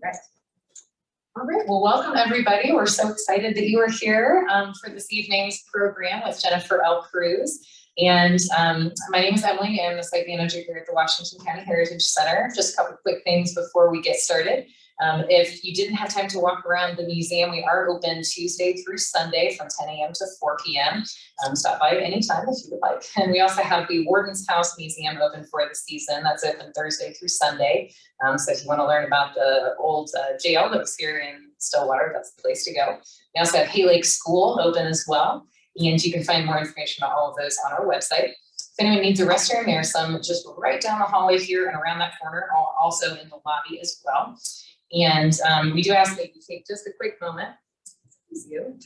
Okay. All right, well, welcome everybody. We're so excited that you are here for this evening's program with Jennifer L. Cruz. And my name is Emily. I'm the site manager here at the Washington County Heritage Center. Just a couple quick things before we get started. If you didn't have time to walk around the museum, we are open Tuesday through Sunday from 10 a.m. to 4 p.m. Stop by anytime if you would like. And we also have the Warden's House Museum open for the season. That's open Thursday through Sunday. So if you want to learn about the old jail that was here in Stillwater, that's the place to go. We also have Hay Lake School open as well. And you can find more information about all of those on our website. If anyone needs a restroom, there's some just right down the hallway here and around that corner, also in the lobby as well. And we do ask that you take just a quick moment. Excuse you.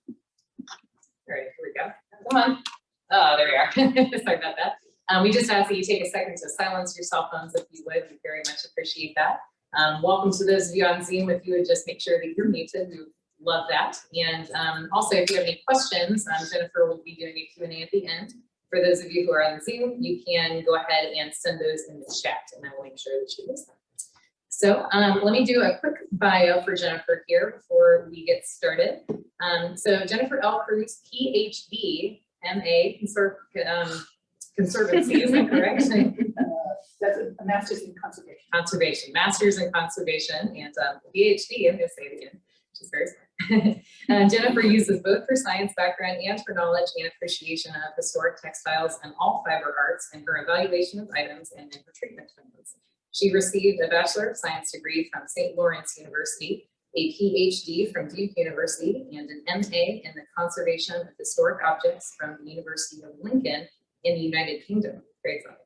All right, here we go. Come on. Oh, there we are. Sorry about that. We just ask that you take a second to silence your cell phones if you would. We very much appreciate that. Welcome to those of you on Zoom. If you would just make sure that you're muted. We love that. And also, if you have any questions, Jennifer will be doing a Q&A at the end. For those of you who are on Zoom, you can go ahead and send those in the chat, and I will make sure that she does that. So let me do a quick bio for Jennifer here before we get started. So Jennifer L. Cruz, Ph.D., M.A., Conservancy, is that correct? That's a master's in conservation. Conservation, master's in conservation, and Ph.D., I'm going to say it again, which is very smart. Jennifer uses both her science background and her knowledge and appreciation of historic textiles and all fiber arts in her evaluation of items and in her treatment methods. She received a Bachelor of Science degree from St. Lawrence University, a Ph.D. from Duke University, and an M.A. in the Conservation of Historic Objects from the University of Lincoln in the United Kingdom. Great job.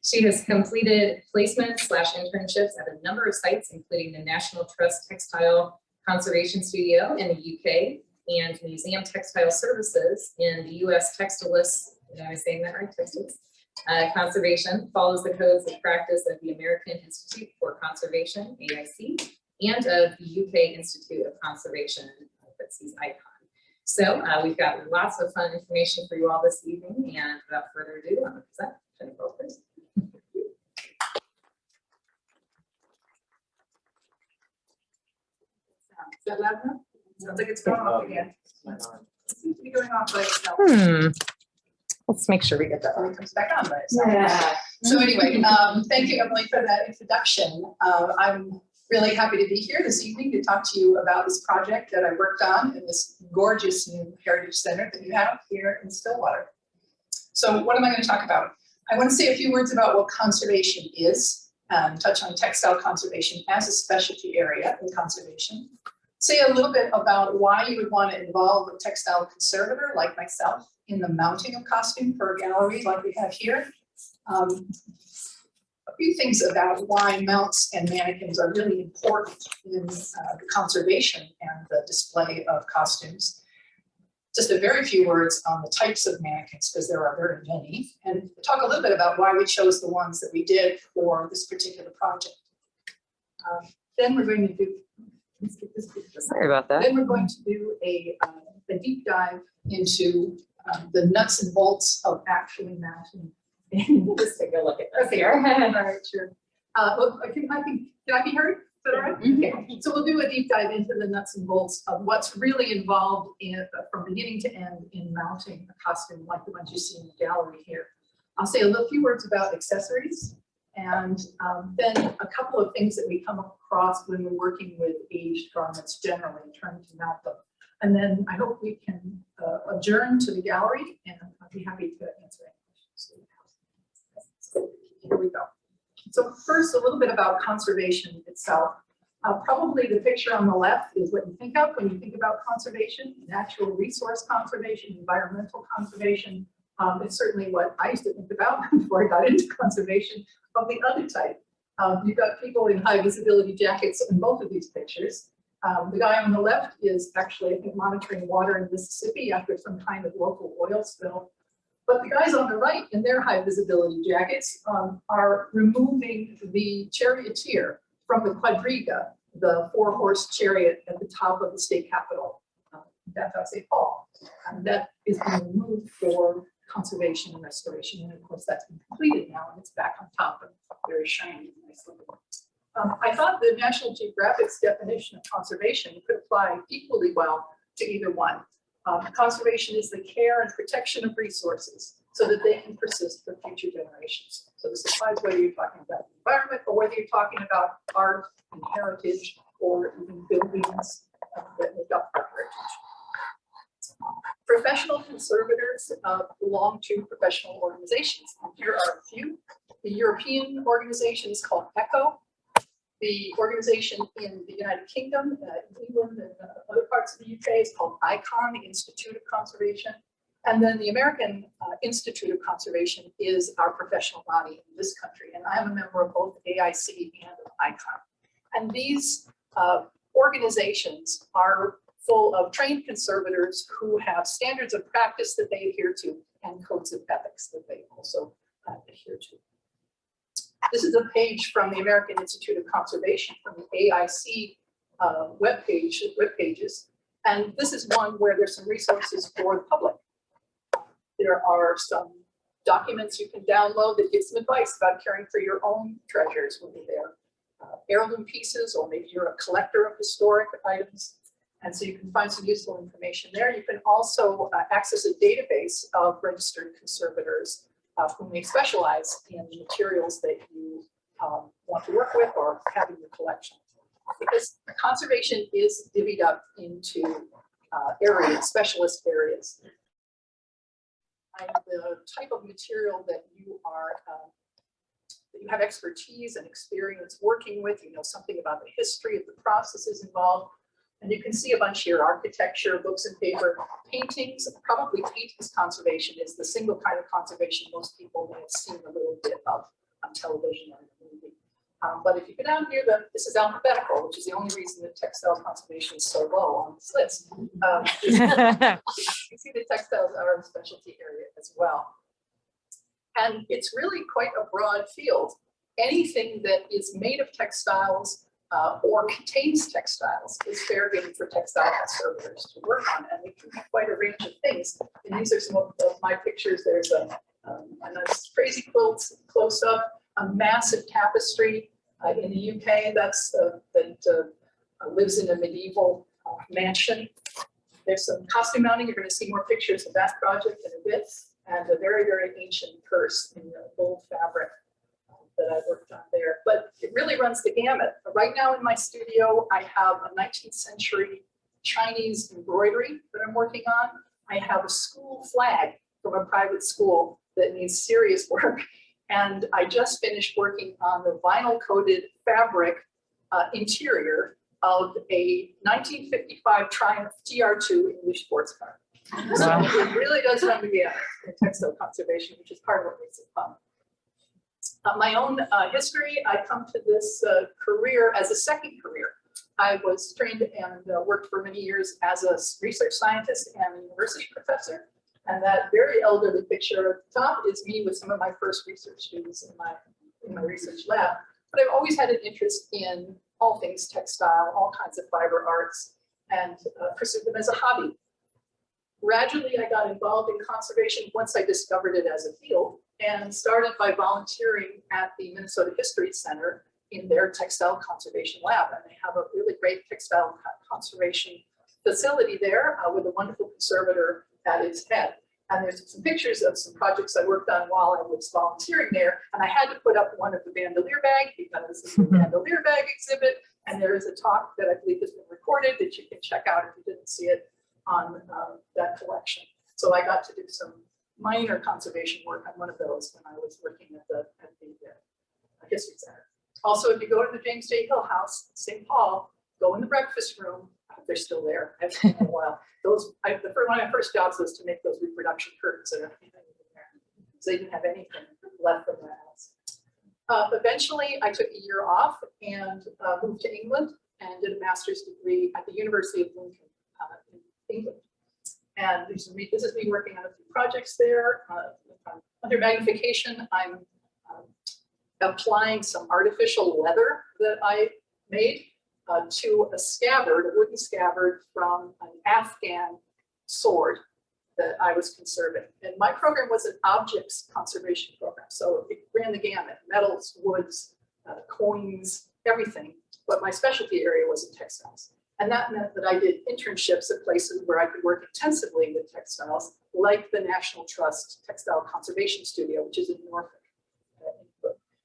She has completed placements/internships at a number of sites, including the National Trust Textile Conservation Studio in the UK and Museum Textile Services in the US Textilis, am I saying that right? Textilis Conservation, follows the codes of practice of the American Institute for Conservation, AIC, and of the UK Institute of Conservation, FTSE's ICON. So we've got lots of fun information for you all this evening, and without further ado, I'm going to present Jennifer Cruz. Is that loud enough? Sounds like it's going off again. It seems to be going off by itself. Let's make sure we get that. It comes back on by itself. Yeah. So anyway, thank you, Emily, for that introduction. I'm really happy to be here this evening to talk to you about this project that I worked on in this gorgeous new heritage center that you have here in Stillwater. So what am I going to talk about? I want to say a few words about what conservation is, touch on textile conservation as a specialty area in conservation. Say a little bit about why you would want to involve a textile conservator like myself in the mounting of costume for a gallery like we have here. A few things about why mounts and mannequins are really important in the conservation and the display of costumes. Just a very few words on the types of mannequins, because there are very many, and talk a little bit about why we chose the ones that we did for this particular project. Then we're going to do, sorry about that. Then we're going to do a deep dive into the nuts and bolts of actually mounting. Just take a look at this here. All right, sure. Well, can I be heard? Is that all right? Mm-hmm. Okay. So we'll do a deep dive into the nuts and bolts of what's really involved in from beginning to end in mounting a costume like the ones you see in the gallery here. I'll say a few words about accessories, and then a couple of things that we come across when we're working with aged garments generally, trying to mount them. And then I hope we can adjourn to the gallery, and I'll be happy to answer any questions. So here we go. So first, a little bit about conservation itself. Probably the picture on the left is what you think of when you think about conservation: natural resource conservation, environmental conservation. It's certainly what I used to think about before I got into conservation of the other type. You've got people in high visibility jackets in both of these pictures. The guy on the left is actually, I think, monitoring water in Mississippi after some kind of local oil spill. But the guys on the right in their high visibility jackets are removing the charioteer from the quadriga, the 4-horse chariot at the top of the state capitol, downtown St. Paul. And that is being removed for conservation and restoration. And of course, that's been completed now, and it's back on top and very shiny. Nice looking. I thought the National Geographic's definition of conservation could apply equally well to either one. Conservation is the care and protection of resources so that they can persist for future generations. So this applies whether you're talking about the environment or whether you're talking about art and heritage or even buildings that make up our heritage. Professional conservators belong to professional organizations. And here are a few. The European organization is called ECHO. The organization in the United Kingdom, England, and other parts of the UK is called ICON, the Institute of Conservation. And then the American Institute of Conservation is our professional body in this country. And I'm a member of both AIC and ICON. And these organizations are full of trained conservators who have standards of practice that they adhere to and codes of ethics that they also adhere to. This is a page from the American Institute of Conservation from the AIC web pages. And this is one where there's some resources for the public. There are some documents you can download that give some advice about caring for your own treasures, whether they're heirloom pieces or maybe you're a collector of historic items. And so you can find some useful information there. You can also access a database of registered conservators who may specialize in materials that you want to work with or have in your collection. Because conservation is divvied up into areas, specialist areas. And the type of material that you are, that you have expertise and experience working with, you know something about the history of the processes involved. And you can see a bunch here: architecture, books and paper, paintings. Probably paintings conservation is the single kind of conservation most people may have seen a little bit of on television or in a movie. But if you go down here, this is alphabetical, which is the only reason that textile conservation is so low on this list. You see the textiles are a specialty area as well. And it's really quite a broad field. Anything that is made of textiles or contains textiles is fair game for textile conservators to work on, and it can be quite a range of things. And these are some of my pictures. There's a nice crazy quilt close up, a massive tapestry in the UK that lives in a medieval mansion. There's some costume mounting. You're going to see more pictures of that project in a bit, and a very, very ancient purse in gold fabric that I worked on there. But it really runs the gamut. Right now in my studio, I have a 19th century Chinese embroidery that I'm working on. I have a school flag from a private school that needs serious work. And I just finished working on the vinyl coated fabric interior of a 1955 Triumph TR2 English sports car. So it really does run the gamut in textile conservation, which is part of what makes it fun. My own history, I come to this career as a second career. I was trained and worked for many years as a research scientist and a university professor. And that very elderly picture at the top is me with some of my first research students in my research lab. But I've always had an interest in all things textile, all kinds of fiber arts, and pursued them as a hobby. Gradually, I got involved in conservation once I discovered it as a field, and started by volunteering at the Minnesota History Center in their textile conservation lab. And they have a really great textile conservation facility there with a wonderful conservator at its head. And there's some pictures of some projects I worked on while I was volunteering there. And I had to put up one of the bandolier bag because it's a bandolier bag exhibit. And there is a talk that I believe has been recorded that you can check out if you didn't see it on that collection. So I got to do some minor conservation work on one of those when I was working at the History Center. Also, if you go to the James J. Hill House, St. Paul, go in the breakfast room. They're still there. I've seen them a while. One of my first jobs was to make those reproduction curtains, and so they didn't have anything left from that house. Eventually, I took a year off and moved to England and did a master's degree at the University of Lincoln in England. And this is me working on a few projects there. Under magnification, I'm applying some artificial leather that I made to a scabbard, a wooden scabbard from an Afghan sword that I was conserving. And my program was an objects conservation program. So it ran the gamut: metals, woods, coins, everything, but my specialty area was in textiles. And that meant that I did internships at places where I could work intensively with textiles, like the National Trust Textile Conservation Studio, which is in Norfolk.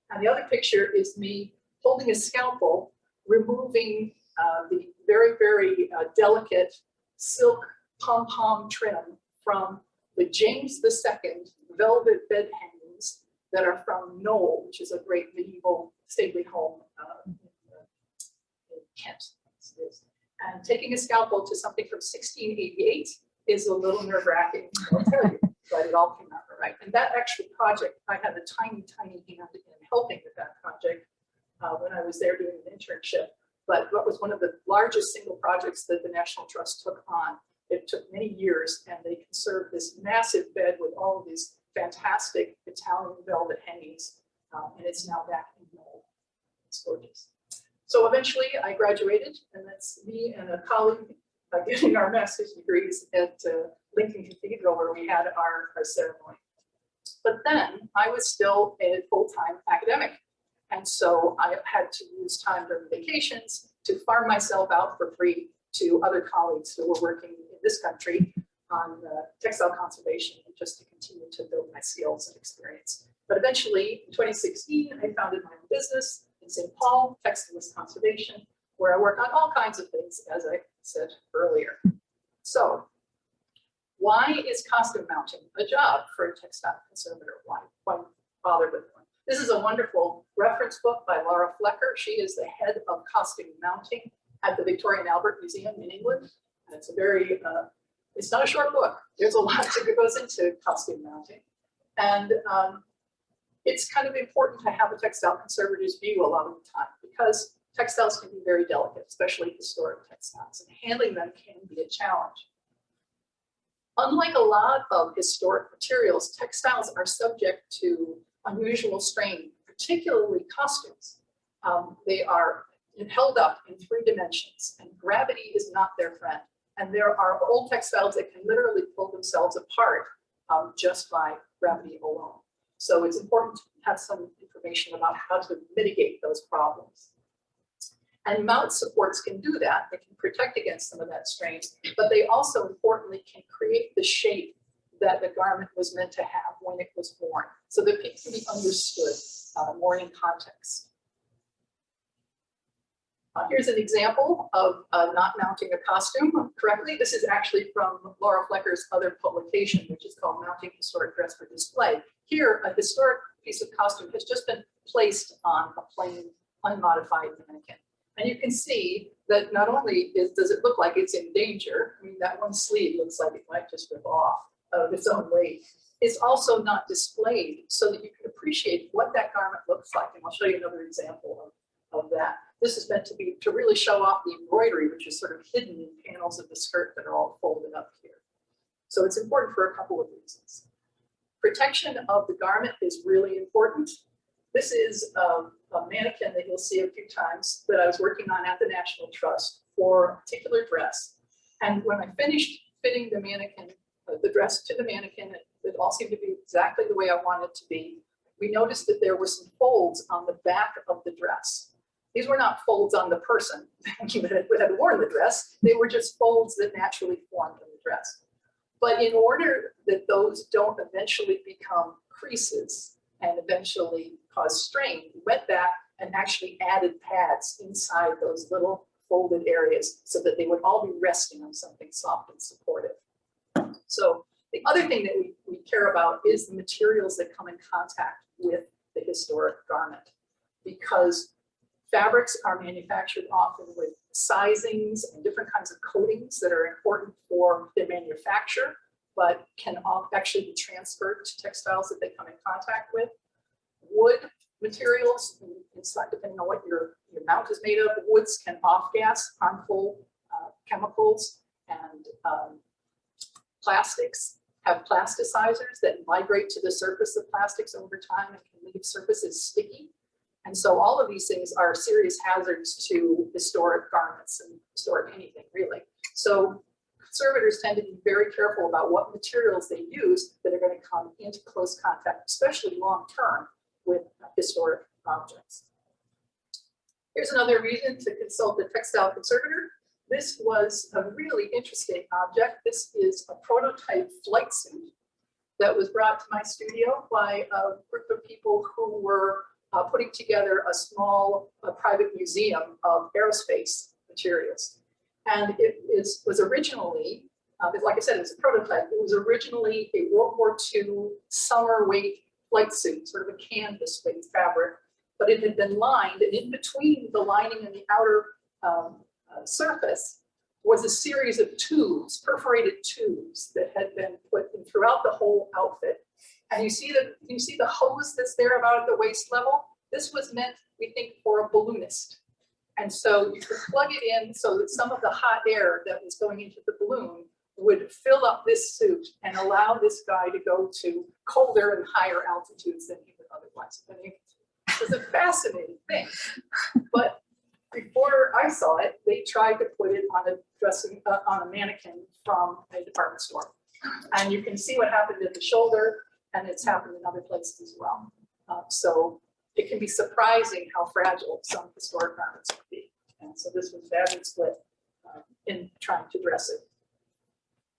And the other picture is me holding a scalpel, removing the very, very delicate silk pom-pom trim from the James II velvet bed hangings that are from Knoll, which is a great medieval stately home in Kent. And taking a scalpel to something from 1688 is a little nerve-wracking, I'll tell you, but it all came out all right. And that actual project, I had a tiny, tiny hand in helping with that project when I was there doing an internship. But what was one of the largest single projects that the National Trust took on. It took many years, and they conserved this massive bed with all of these fantastic Italian velvet hangings, and it's now back in Knoll. It's gorgeous. So eventually I graduated, and that's me and a colleague getting our master's degrees at Lincoln Cathedral, where we had our ceremony. But then I was still a full-time academic. And so I had to use time during vacations to farm myself out for free to other colleagues who were working in this country on textile conservation, and just to continue to build my skills and experience. But eventually, in 2016, I founded my own business in St. Paul, Textilis Conservation, where I work on all kinds of things, as I said earlier. So why is costume mounting a job for a textile conservator? Why bother with one? This is a wonderful reference book by Laura Flecker. She is the head of costume mounting at the Victoria and Albert Museum in England. And it's a very, it's not a short book. There's a lot that goes into costume mounting. And it's kind of important to have a textile conservator's view a lot of the time, because textiles can be very delicate, especially historic textiles, and handling them can be a challenge. Unlike a lot of historic materials, textiles are subject to unusual strain, particularly costumes. They are held up in 3 dimensions, and gravity is not their friend. And there are old textiles that can literally pull themselves apart just by gravity alone. So it's important to have some information about how to mitigate those problems. And mount supports can do that. They can protect against some of that strain, but they also importantly can create the shape that the garment was meant to have when it was worn, so that it can be understood more in context. Here's an example of not mounting a costume correctly. This is actually from Laura Flecker's other publication, which is called Mounting Historic Dress for Display. Here, a historic piece of costume has just been placed on a plain, unmodified mannequin. And you can see that not only does it look like it's in danger, I mean, that one sleeve looks like it might just rip off of its own weight. It's also not displayed so that you can appreciate what that garment looks like. And I'll show you another example of that. This is meant to really show off the embroidery, which is sort of hidden in panels of the skirt that are all folded up here. So it's important for a couple of reasons. Protection of the garment is really important. This is a mannequin that you'll see a few times that I was working on at the National Trust for a particular dress. And when I finished fitting the mannequin, the dress to the mannequin, it all seemed to be exactly the way I wanted it to be. We noticed that there were some folds on the back of the dress. These were not folds on the person that had worn the dress. They were just folds that naturally formed in the dress. But in order that those don't eventually become creases and eventually cause strain, we went back and actually added pads inside those little folded areas so that they would all be resting on something soft and supportive. So the other thing that we care about is the materials that come in contact with the historic garment, because fabrics are manufactured often with sizings and different kinds of coatings that are important for the manufacture, but can actually be transferred to textiles that they come in contact with. Wood materials, inside, depending on what your mount is made of, woods can off-gas harmful chemicals, and plastics have plasticizers that migrate to the surface of plastics over time and can leave surfaces sticky. And so all of these things are serious hazards to historic garments and historic anything, really. So conservators tend to be very careful about what materials they use that are going to come into close contact, especially long-term, with historic objects. Here's another reason to consult the textile conservator. This was a really interesting object. This is a prototype flight suit that was brought to my studio by a group of people who were putting together a small private museum of aerospace materials. And was originally, like I said, it was a prototype. It was originally a World War II summer weight flight suit, sort of a canvas weight fabric, but it had been lined, and in between the lining and the outer surface was a series of tubes, perforated tubes that had been put in throughout the whole outfit. And you see the hose that's there about at the waist level? This was meant, we think, for a balloonist. And so you could plug it in so that some of the hot air that was going into the balloon would fill up this suit and allow this guy to go to colder and higher altitudes than he would otherwise have been able to. It was a fascinating thing. But before I saw it, they tried to put it on a mannequin from a department store. And you can see what happened at the shoulder, and it's happened in other places as well. So it can be surprising how fragile some historic garments can be. And so this was badly split in trying to dress it.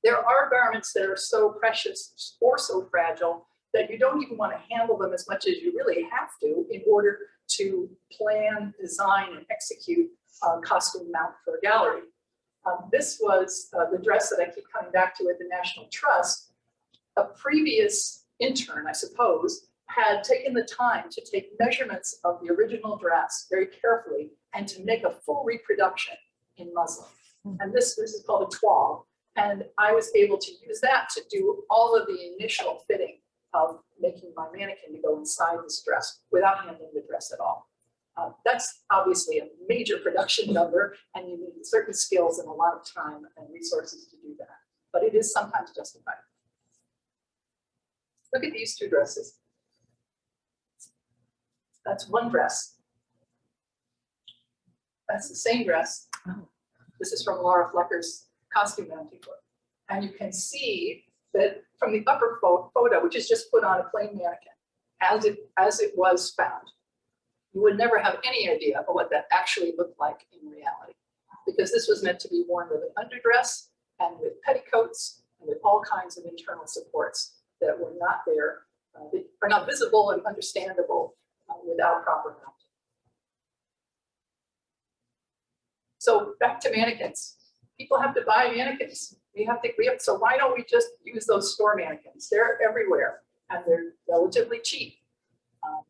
There are garments that are so precious or so fragile that you don't even want to handle them as much as you really have to in order to plan, design, and execute a costume mount for a gallery. This was the dress that I keep coming back to at the National Trust. A previous intern, I suppose, had taken the time to take measurements of the original dress very carefully and to make a full reproduction in muslin. And this is called a toile. And I was able to use that to do all of the initial fitting of making my mannequin to go inside this dress without handling the dress at all. That's obviously a major production number, and you need certain skills and a lot of time and resources to do that. But it is sometimes justified. Look at these two dresses. That's one dress. That's the same dress. This is from Laura Flecker's costume mounting book. And you can see that from the upper photo, which is just put on a plain mannequin, as it was found, you would never have any idea of what that actually looked like in reality, because this was meant to be worn with an underdress and with petticoats and with all kinds of internal supports that were not there, that are not visible and understandable without proper mounting. So back to mannequins. People have to buy mannequins. So why don't we just use those store mannequins? They're everywhere and they're relatively cheap.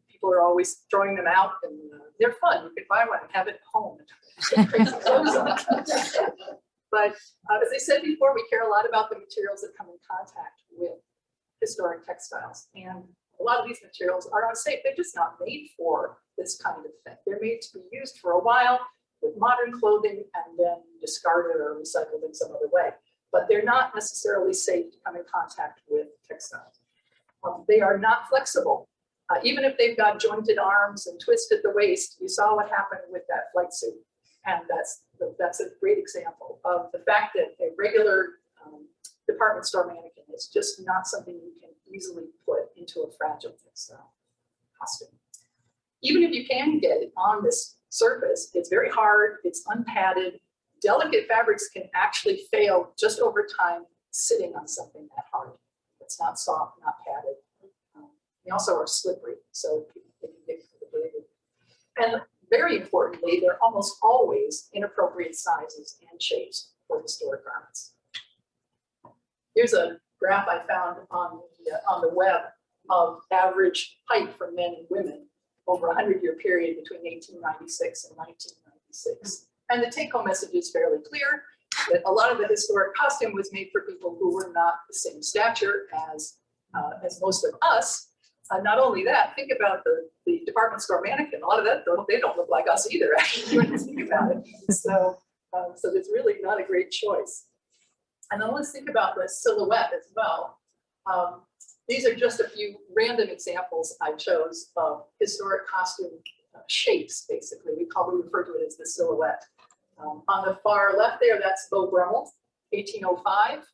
People are always throwing them out, and they're fun. You can buy one and have it at home and crazy clothes on. But as I said before, we care a lot about the materials that come in contact with historic textiles. And a lot of these materials are unsafe. They're just not made for this kind of thing. They're made to be used for a while with modern clothing and then discarded or recycled in some other way. But they're not necessarily safe to come in contact with textiles. They are not flexible. Even if they've got jointed arms and twist at the waist, you saw what happened with that flight suit. And that's a great example of the fact that a regular department store mannequin is just not something you can easily put into a fragile textile costume. Even if you can get it on this surface, it's very hard, it's unpadded. Delicate fabrics can actually fail just over time sitting on something that hard. It's not soft, not padded. They also are slippery, so they can get degraded. And very importantly, they're almost always inappropriate sizes and shapes for historic garments. Here's a graph I found on the web of average height for men and women over a 100-year period between 1896 and 1996. And the take-home message is fairly clear, that a lot of the historic costume was made for people who were not the same stature as most of us. Not only that, think about the department store mannequin. A lot of that, they don't look like us either, actually, when you think about it. So it's really not a great choice. And then let's think about the silhouette as well. These are just a few random examples I chose of historic costume shapes, basically. We refer to it as the silhouette. On the far left there, that's Beau Brummel, 1805.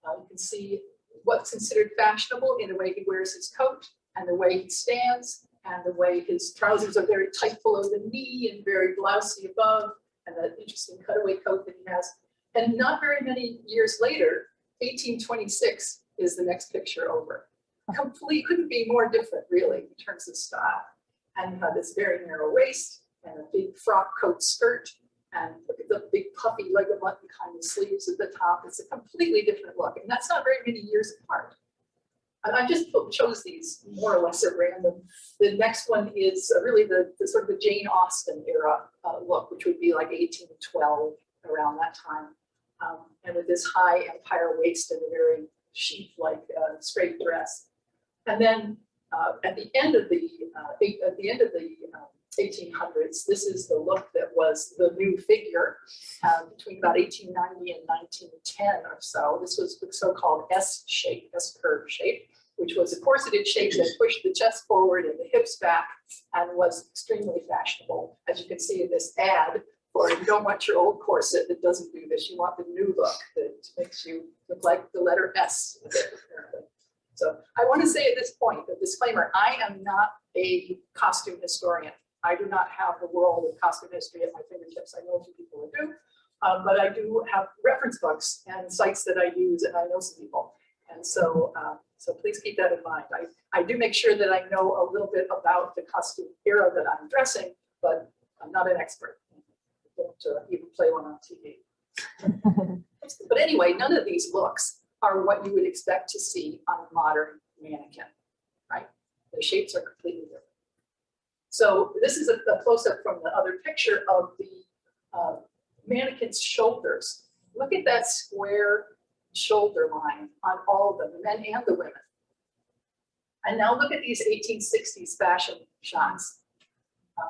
You can see what's considered fashionable in the way he wears his coat and the way he stands. and the way his trousers are very tight below the knee and very blousy above, and that interesting cutaway coat that he has. And not very many years later, 1826 is the next picture over. Complete, couldn't be more different really in terms of style. And you have this very narrow waist and a big frock coat skirt, and look at the big puffy leg of mutton kind of sleeves at the top. It's a completely different look, and that's not very many years apart. And I just chose these more or less at random. The next one is really the sort of the Jane Austen era look, which would be like 1812, around that time. And with this high empire waist and a very sheath-like straight dress. And then at the end of the 1800s, this is the look that was the new figure between about 1890 and 1910 or so. This was the so-called S shape, S curve shape, which was a corseted shape that pushed the chest forward and the hips back and was extremely fashionable. As you can see in this ad, or you don't want your old corset that doesn't do this, you want the new look that makes you look like the letter S, apparently. So I want to say at this point, a disclaimer, I am not a costume historian. I do not have the world of costume history at my fingertips. I know a few people who do, but I do have reference books and sites that I use, and I know some people. And so, so please keep that in mind. I do make sure that I know a little bit about the costume era that I'm dressing, but I'm not an expert. I don't even play one on TV. But anyway, none of these looks are what you would expect to see on a modern mannequin, right? The shapes are completely different. So this is a close-up from the other picture of the mannequin's shoulders. Look at that square shoulder line on all of them, the men and the women. And now look at these 1860s fashion shots.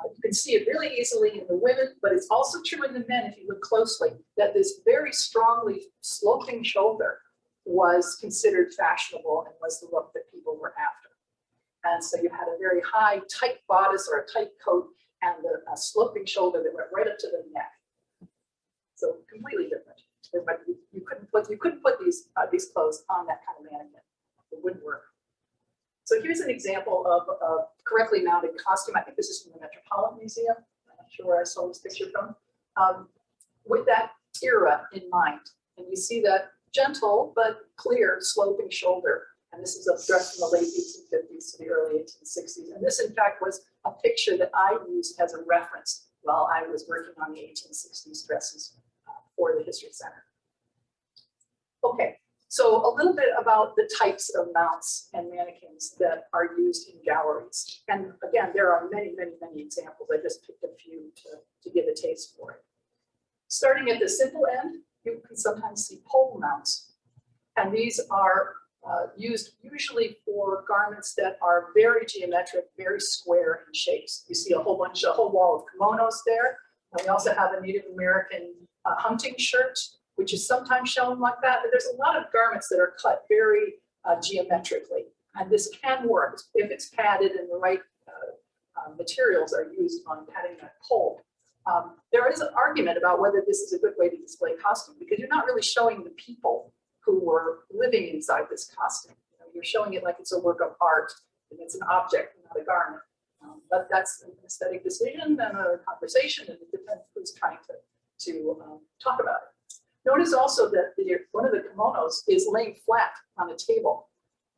You can see it really easily in the women, but it's also true in the men if you look closely, that this very strongly sloping shoulder was considered fashionable and was the look that people were after. And so you had a very high, tight bodice or a tight coat and a sloping shoulder that went right up to the neck. So completely different. But you couldn't put these clothes on that kind of mannequin. It wouldn't work. So here's an example of a correctly mounted costume. I think this is from the Metropolitan Museum. I'm not sure where I saw this picture from. With that era in mind. And you see that gentle but clear sloping shoulder. And this is a dress from the late 1850s to the early 1860s. And this, in fact, was a picture that I used as a reference while I was working on the 1860s dresses for the History Center. Okay, so a little bit about the types of mounts and mannequins that are used in galleries. And again, there are many, many, many examples. I just picked a few to give a taste for it. Starting at the simple end, you can sometimes see pole mounts. And these are used usually for garments that are very geometric, very square in shapes. You see a whole wall of kimonos there. And we also have a Native American hunting shirt, which is sometimes shown like that. But there's a lot of garments that are cut very geometrically. And this can work if it's padded and the right materials are used on padding that pole. There is an argument about whether this is a good way to display costume, because you're not really showing the people who were living inside this costume. You know, you're showing it like it's a work of art and it's an object, not a garment. But that's an aesthetic decision and a conversation, and it depends who's trying to talk about it. Notice also that one of the kimonos is laying flat on a table.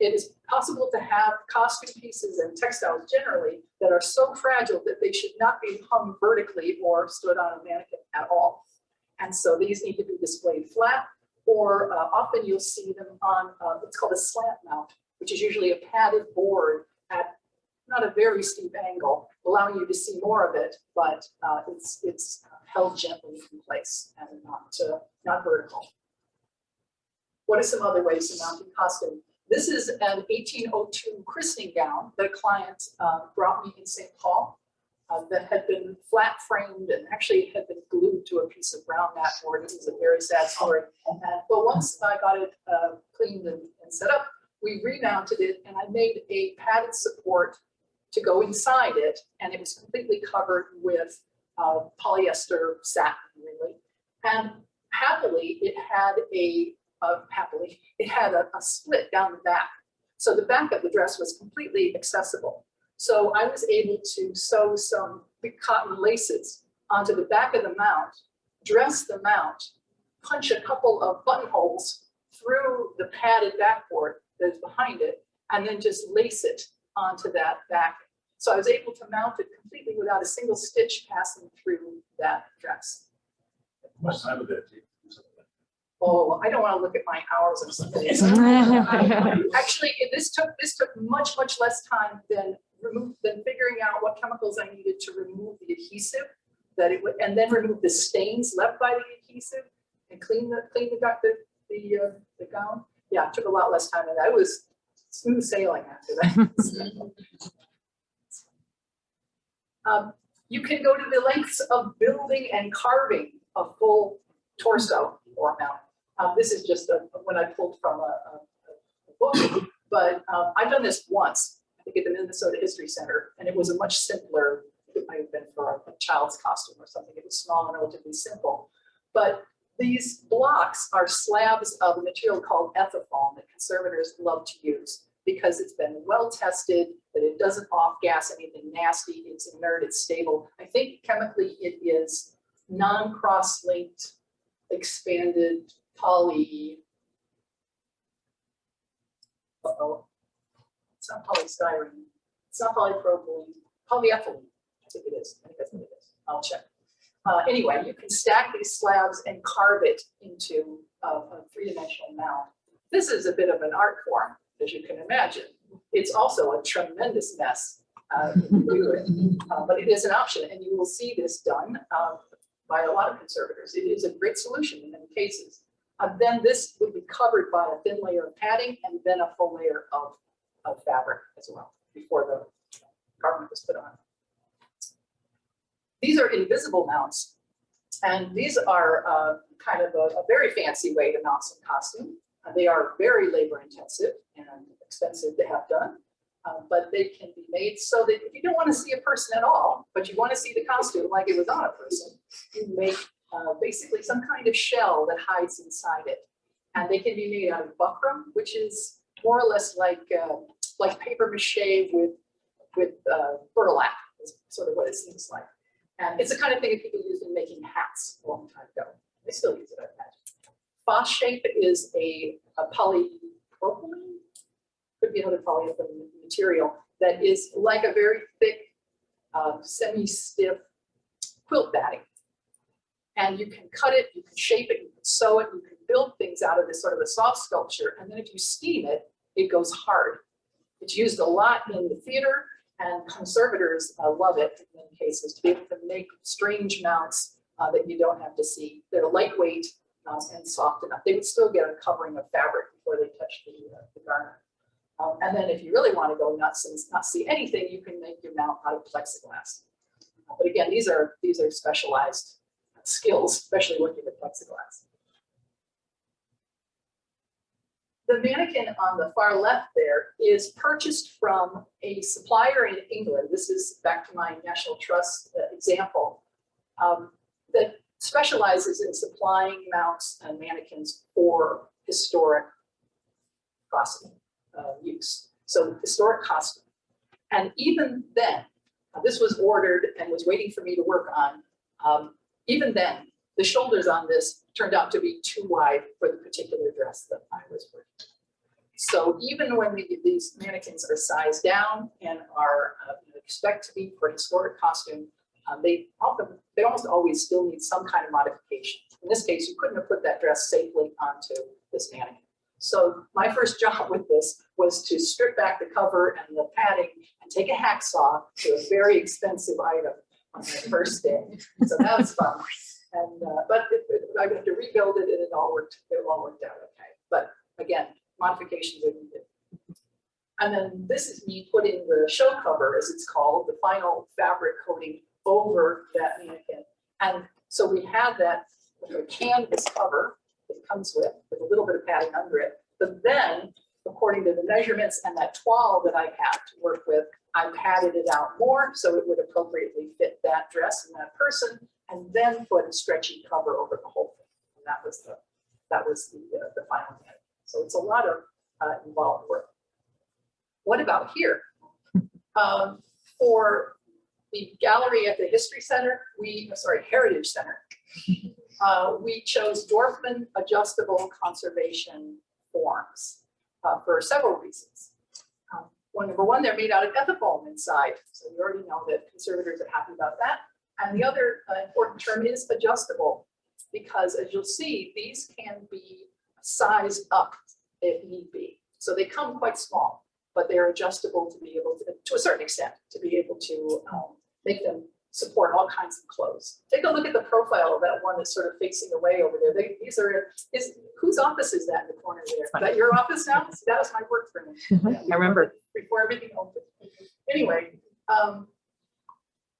It is possible to have costume pieces and textiles generally that are so fragile that they should not be hung vertically or stood on a mannequin at all. And so these need to be displayed flat, or often you'll see them on what's called a slant mount, which is usually a padded board at not a very steep angle, allowing you to see more of it, but it's held gently in place and not vertical. What are some other ways to mount a costume? This is an 1802 christening gown that a client brought me in St. Paul that had been flat framed and actually had been glued to a piece of brown mat board. This is a very sad story. But once I got it cleaned and set up, we remounted it, and I made a padded support to go inside it, and it was completely covered with polyester satin, really. And happily, it had a split down the back. So the back of the dress was completely accessible. So I was able to sew some big cotton laces onto the back of the mount, dress the mount, punch a couple of buttonholes through the padded backboard that's behind it, and then just lace it onto that back. So I was able to mount it completely without a single stitch passing through that dress. How much time would that take? Oh, I don't want to look at my hours or something. Actually, this took much less time than figuring out what chemicals I needed to remove the adhesive that it would, and then remove the stains left by the adhesive and clean the gown. Yeah, it took a lot less time than that. It was smooth sailing after that. You can go to the lengths of building and carving a full torso or mount. This is just when I pulled from a book, but I've done this once, I think at the Minnesota History Center, and it was a much simpler, it might have been for a child's costume or something. It was small and relatively simple. But these blocks are slabs of a material called ethafoam that conservators love to use because it's been well tested, that it doesn't off-gas anything nasty, it's inert, it's stable. I think chemically it is non-cross-linked, expanded poly, it's not polystyrene, it's not polypropylene, polyethylene, I think it is, I think that's what it is, I'll check. Anyway, you can stack these slabs and carve it into a three-dimensional mount. This is a bit of an art form, as you can imagine. It's also a tremendous mess if you do it, but it is an option, and you will see this done by a lot of conservators. It is a great solution in many cases. Then this would be covered by a thin layer of padding and then a full layer of fabric as well before the garment was put on. These are invisible mounts, and these are kind of a very fancy way to mount some costume. They are very labor intensive and expensive to have done, but they can be made so that if you don't want to see a person at all, but you want to see the costume like it was on a person, you make basically some kind of shell that hides inside it. And they can be made out of buckram, which is more or less like paper mache with burlap, is sort of what it seems like. And it's the kind of thing that people used in making hats a long time ago. They still use it, I imagine. Phosphate is a polypropylene, could be another polyethylene material that is like a very thick, semi-stiff quilt batting. And you can cut it, you can shape it, you can sew it, you can build things out of this sort of a soft sculpture. And then if you steam it, it goes hard. It's used a lot in the theater, and conservators love it in many cases to be able to make strange mounts that you don't have to see. They're lightweight and soft enough. They would still get a covering of fabric before they touch the garment. And then if you really want to go nuts and not see anything, you can make your mount out of plexiglass. But again, these are specialized skills, especially working with plexiglass. The mannequin on the far left there is purchased from a supplier in England. This is back to my National Trust example, that specializes in supplying mounts and mannequins for historic costume use. So historic costume. And even then, this was ordered and was waiting for me to work on. Even then, the shoulders on this turned out to be too wide for the particular dress that I was wearing. So even when these mannequins are sized down and are expect to be for historic costume, they almost always still need some kind of modification. In this case, you couldn't have put that dress safely onto this mannequin. So my first job with this was to strip back the cover and the padding and take a hacksaw to a very expensive item on my first day. So that was fun. And but I had to rebuild it, and it all worked out okay. But again, modifications are needed. And then this is me putting the show cover, as it's called, the final fabric coating over that mannequin. And so we have that canvas cover that comes with a little bit of padding under it. But then, according to the measurements and that toile that I had to work with, I padded it out more so it would appropriately fit that dress and that person, and then put a stretchy cover over the whole thing. And that was the final mannequin. So it's a lot of involved work. What about here? For the gallery at the Heritage Center, we chose Dorfman adjustable conservation forms for several reasons. Number one, they're made out of ethifoam inside, so you already know that conservators are happy about that. And the other important term is adjustable, because as you'll see, these can be sized up if need be. So they come quite small, but they're adjustable to be able to a certain extent, to be able to make them support all kinds of clothes. Take a look at the profile of that one that's sort of facing away over there. Whose office is that in the corner there? Is that your office now? That was my work for me. I remember. Before everything opened. Anyway,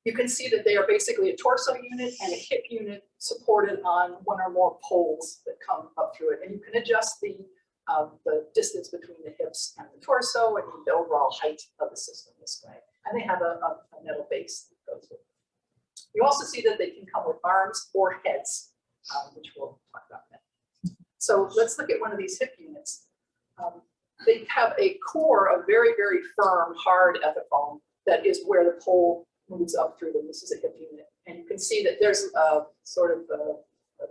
you can see that they are basically a torso unit and a hip unit supported on one or more poles that come up through it. And you can adjust the distance between the hips and the torso and the overall height of the system this way. And they have a metal base that goes with it. You also see that they can come with arms or heads, which we'll talk about then. So let's look at one of these hip units. They have a core of very, very firm, hard ethifoam that is where the pole moves up through them. This is a hip unit. And you can see that there's sort of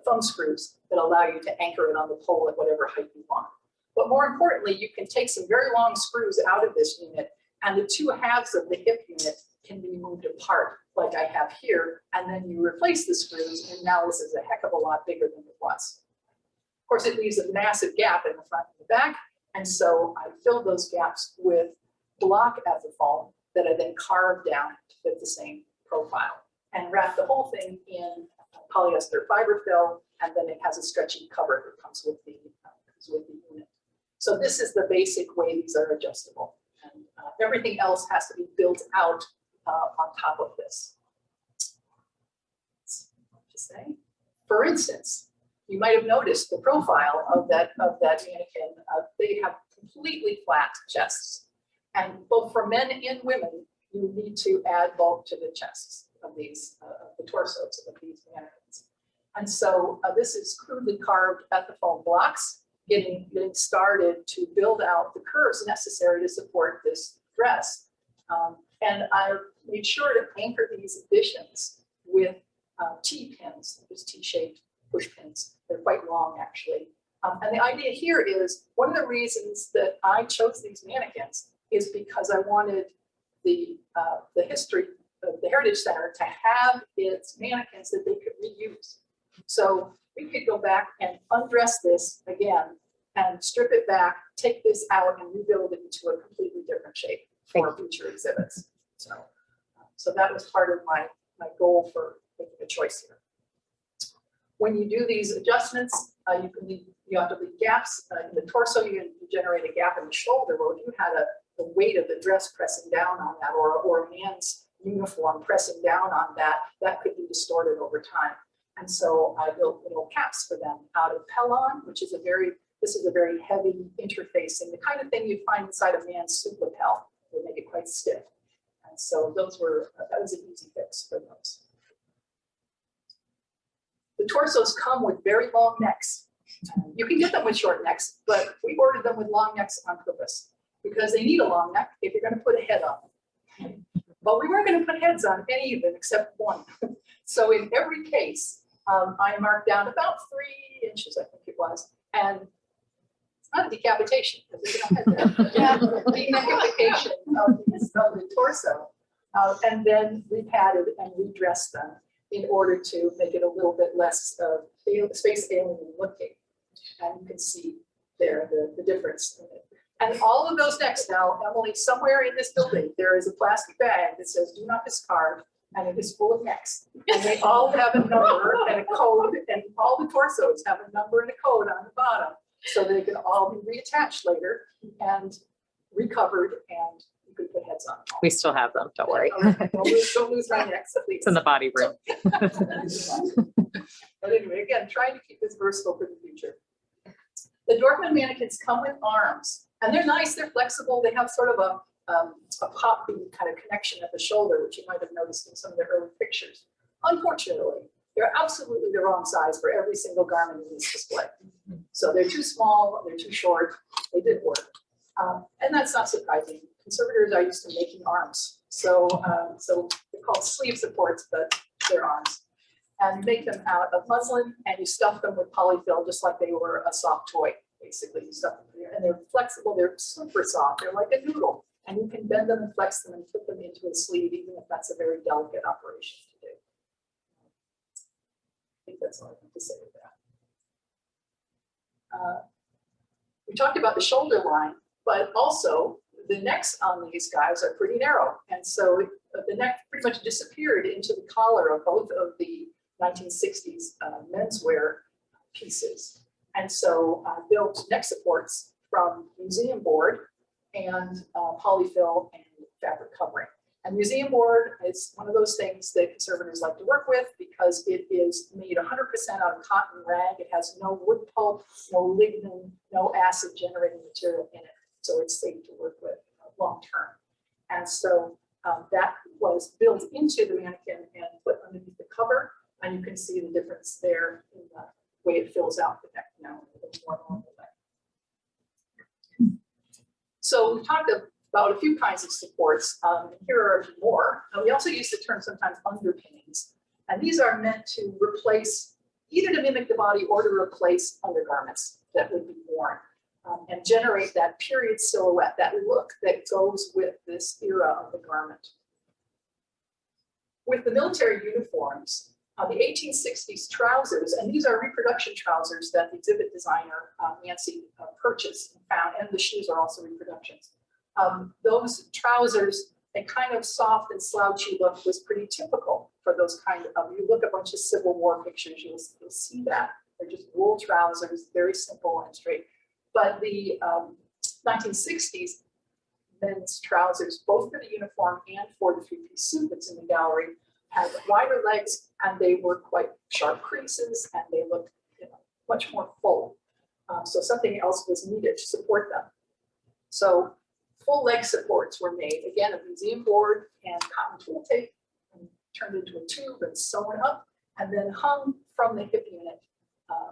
thumb screws that allow you to anchor it on the pole at whatever height you want. But more importantly, you can take some very long screws out of this unit, and the two halves of the hip unit can be moved apart, like I have here, and then you replace the screws, and now this is a heck of a lot bigger than it was. Of course, it leaves a massive gap in the front and the back, and so I filled those gaps with block ethifoam that I then carved down to fit the same profile, and wrapped the whole thing in polyester fiber fill, and then it has a stretchy cover that comes with the unit. So this is the basic way these are adjustable, and everything else has to be built out on top of this. For instance, you might have noticed the profile of that mannequin. They have completely flat chests, and both for men and women, you need to add bulk to the chests of these, the torsos of these mannequins. And so this is crudely carved ethifoam blocks, getting started to build out the curves necessary to support this dress. And I made sure to anchor these additions with T-pins, just T-shaped push pins. They're quite long, actually. And the idea here is, one of the reasons that I chose these mannequins is because I wanted the Heritage Center to have its mannequins that they could reuse. So we could go back and undress this again and strip it back, take this out and rebuild it into a completely different shape for future exhibits. So that was part of my goal for making a choice here. When you do these adjustments, you have to leave gaps in the torso. You generate a gap in the shoulder. Well, if you had the weight of the dress pressing down on that, or a man's uniform pressing down on that, that could be distorted over time. And so I built little caps for them out of Pellon, which is a very heavy interfacing, the kind of thing you'd find inside a man's suit lapel. It would make it quite stiff. And so that was an easy fix for those. The torsos come with very long necks. You can get them with short necks, but we ordered them with long necks on purpose because they need a long neck if you're going to put a head on them. But we weren't going to put heads on any of them except one. So in every case, I marked down about 3 inches, I think it was, and it's not a decapitation because there's no head there. Yeah, demeckification of the torso, and then repadded and redressed them in order to make it a little bit less space alien looking. And you can see there the difference in it. And all of those necks now, Emily, somewhere in this building, there is a plastic bag that says "Do not discard," and it is full of necks. And they all have a number and a code, and all the torsos have a number and a code on the bottom, so they can all be reattached later and recovered, and you can put heads on them. We still have them, don't worry. Don't lose my necks, at least. It's in the body room. But anyway, again, trying to keep this versatile for the future. The Dorfman mannequins come with arms, and they're nice, they're flexible, they have sort of a pop bead kind of connection at the shoulder, which you might have noticed in some of the early pictures. Unfortunately, they're absolutely the wrong size for every single garment in this display. So they're too small, they're too short, they didn't work. And that's not surprising conservators are used to making arms. So, so they're called sleeve supports, but they're arms. And you make them out of muslin and you stuff them with polyfill just like they were a soft toy. Basically, you stuff them there, and they're flexible. They're super soft. They're like a noodle, and you can bend them and flex them and put them into a sleeve, even if that's a very delicate operation to do. I think that's all I have to say about that. We talked about the shoulder line, but also the necks on these guys are pretty narrow. And so the neck pretty much disappeared into the collar of both of the 1960s menswear pieces. And so built neck supports from museum board and polyfill and fabric covering. And museum board is one of those things that conservators like to work with because it is made 100% out of cotton rag. It has no wood pulp, no lignin, no acid generating material in it. So it's safe to work with long term. And so that was built into the mannequin and put underneath the cover. And you can see the difference there in the way it fills out the neck now. More normal neck. So we talked about a few kinds of supports. Here are a few more. We also use the term sometimes underpinnings. And these are meant to replace, either to mimic the body or to replace undergarments that would be worn. And generate that period silhouette, that look that goes with this era of the garment. With the military uniforms, the 1860s trousers, and these are reproduction trousers that the exhibit designer Nancy purchased and found, and the shoes are also reproductions. Those trousers, a kind of soft and slouchy look was pretty typical for those kind of, you look at a bunch of Civil War pictures, you'll see that. They're just wool trousers, very simple and straight. But the 1960s men's trousers, both for the uniform and for the three-piece suit that's in the gallery, had wider legs and they were quite sharp creases and they looked, much more full. So something else was needed to support them. So full leg supports were made, again, of museum board and cotton tool tape, and turned into a tube and sewn up, and then hung from the hip unit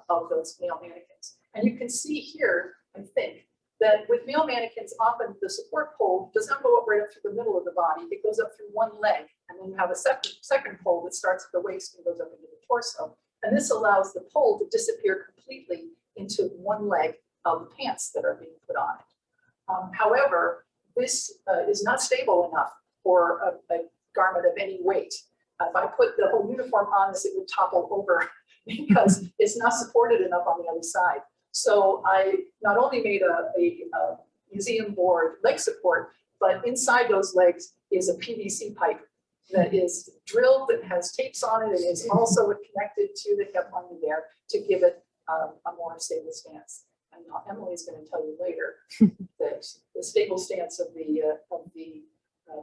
of those male mannequins. And you can see here, I think, that with male mannequins, often the support pole does not go up right up through the middle of the body. It goes up through one leg, and then you have a second pole that starts at the waist and goes up into the torso. And this allows the pole to disappear completely into one leg of the pants that are being put on it. However, this is not stable enough for a garment of any weight. If I put the whole uniform on this, it would topple over because it's not supported enough on the other side. So I not only made a museum board leg support, but inside those legs is a PVC pipe that is drilled and has tapes on it. It is also connected to the hip under there to give it a more stable stance. And Emily is going to tell you later that the stable stance of the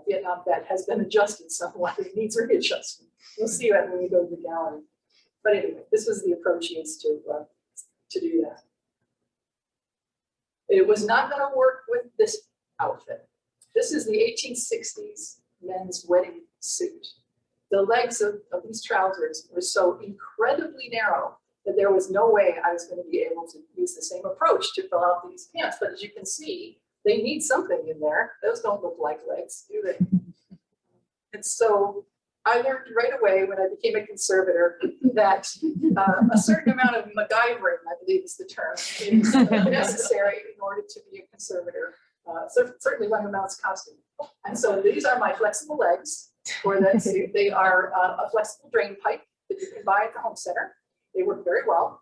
Vietnam vet has been adjusted somewhat. It needs readjustment. We'll see that when we go to the gallery. But anyway, this was the approach used to do that. It was not going to work with this outfit. This is the 1860s men's wedding suit. The legs of these trousers were so incredibly narrow that there was no way I was going to be able to use the same approach to fill out these pants. But as you can see, they need something in there. Those don't look like legs, do they? And so I learned right away when I became a conservator that a certain amount of MacGyvering, I believe is the term, is necessary in order to be a conservator. So certainly when it amounts costume. And so these are my flexible legs for that suit. They are a flexible drain pipe that you can buy at the home center. They work very well.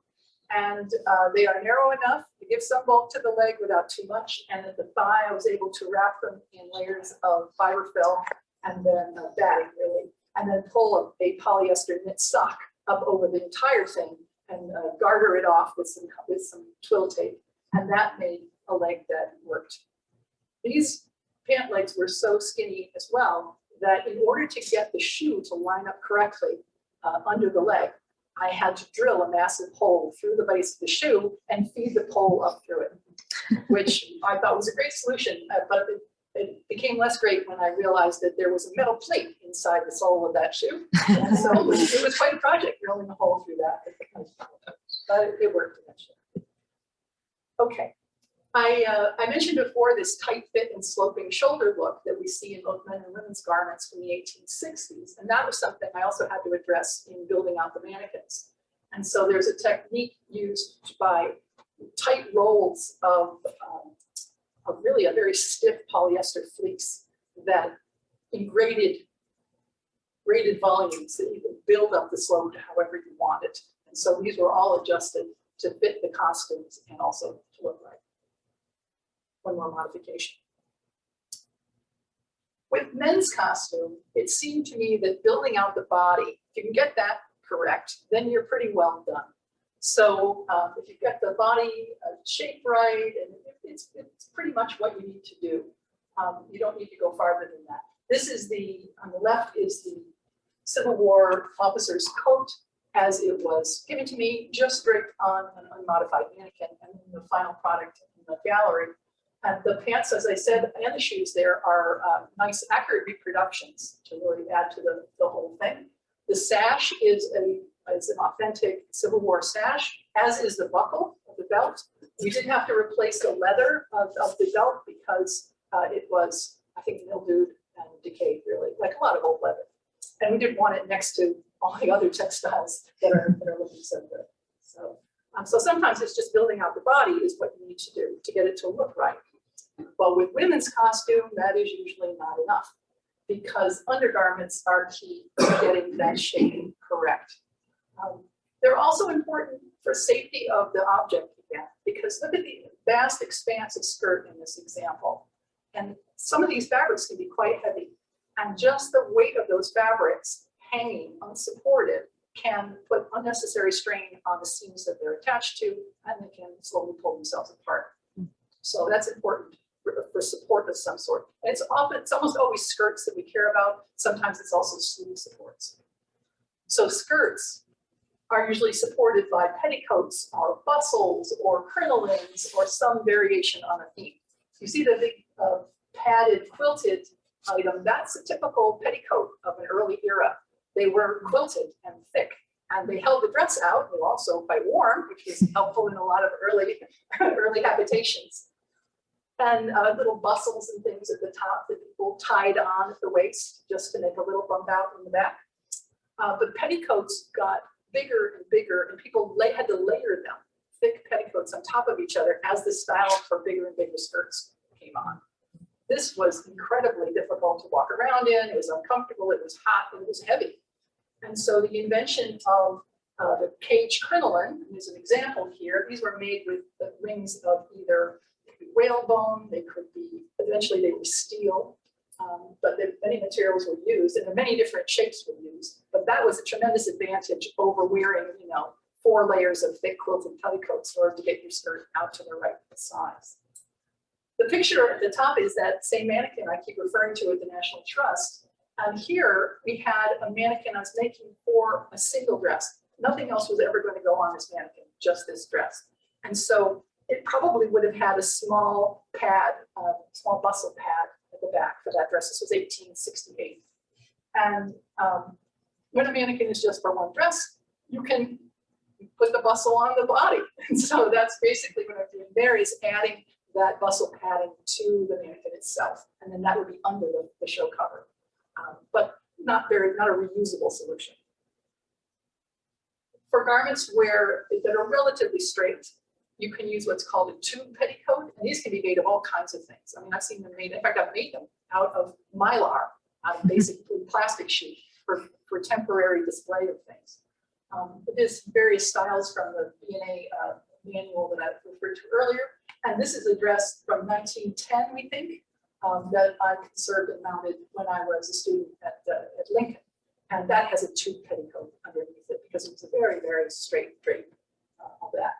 And they are narrow enough to give some bulk to the leg without too much. And at the thigh, I was able to wrap them in layers of fiberfill and then batting, really. And then pull a polyester knit sock up over the entire thing and garter it off with some twill tape. And that made a leg that worked. These pant legs were so skinny as well that in order to get the shoe to line up correctly under the leg, I had to drill a massive hole through the base of the shoe and feed the pole up through it, which I thought was a great solution, but it became less great when I realized that there was a metal plate inside the sole of that shoe. And so it was quite a project drilling a hole through that. But it worked eventually. Okay. I mentioned before this tight fit and sloping shoulder look that we see in both men and women's garments from the 1860s. And that was something I also had to address in building out the mannequins. And so there's a technique used by tight rolls of really a very stiff polyester fleece that in graded volumes that you can build up the slope to however you want it. And so these were all adjusted to fit the costumes and also to look right. One more modification. With men's costume, it seemed to me that building out the body, if you can get that correct, then you're pretty well done. So if you get the body shaped right, and it's pretty much what you need to do. You don't need to go farther than that. This is on the left is the Civil War officer's coat as it was given to me, just draped on an unmodified mannequin, and then the final product in the gallery. And the pants, as I said, and the shoes there are nice, accurate reproductions to really add to the whole thing. The sash is an authentic Civil War sash, as is the buckle of the belt. We did have to replace the leather of the belt because it was, I think, mildewed and decayed, really, like a lot of old leather. And we didn't want it next to all the other textiles that are looking so good. So sometimes it's just building out the body is what you need to do to get it to look right. But with women's costume, that is usually not enough because undergarments are key to getting that shape correct. They're also important for safety of the object again, because look at the vast expanse of skirt in this example. And some of these fabrics can be quite heavy. And just the weight of those fabrics hanging unsupported can put unnecessary strain on the seams that they're attached to, and they can slowly pull themselves apart. So that's important for support of some sort. And it's almost always skirts that we care about. Sometimes it's also sleeve supports. So skirts are usually supported by petticoats or bustles or crinolines or some variation on a theme. You see the big padded quilted item, that's a typical petticoat of an early era. They were quilted and thick, and they held the dress out. They were also quite warm, which was helpful in a lot of early habitations. And little bustles and things at the top that people tied on at the waist just to make a little bump out in the back. But petticoats got bigger and bigger, and people had to layer them, thick petticoats on top of each other as the style for bigger and bigger skirts came on. This was incredibly difficult to walk around in. It was uncomfortable, it was hot, and it was heavy. And so the invention of the cage crinoline is an example here. These were made with the rings of either whalebone, they could be, eventually they were steel, but many materials were used, and many different shapes were used. But that was a tremendous advantage over wearing, 4 layers of thick quilted petticoats in order to get your skirt out to the right size. The picture at the top is that same mannequin I keep referring to at the National Trust. And here we had a mannequin I was making for a single dress. Nothing else was ever going to go on this mannequin, just this dress. And so it probably would have had a small pad, small bustle pad at the back for that dress. This was 1868. And when a mannequin is just for one dress, you can put the bustle on the body. And so that's basically what I'm doing there, is adding that bustle padding to the mannequin itself. And then that would be under the show cover, but not a reusable solution. For garments that are relatively straight, you can use what's called a tube petticoat. And these can be made of all kinds of things. I mean, I've seen them made, in fact, I've made them out of mylar, out of basically plastic sheet for temporary display of things. There's various styles from the B&A manual that I referred to earlier. And this is a dress from 1910, we think, that I conserved and mounted when I was a student at Lincoln. And that has a tube petticoat underneath it because it was a very, very straight drape of that.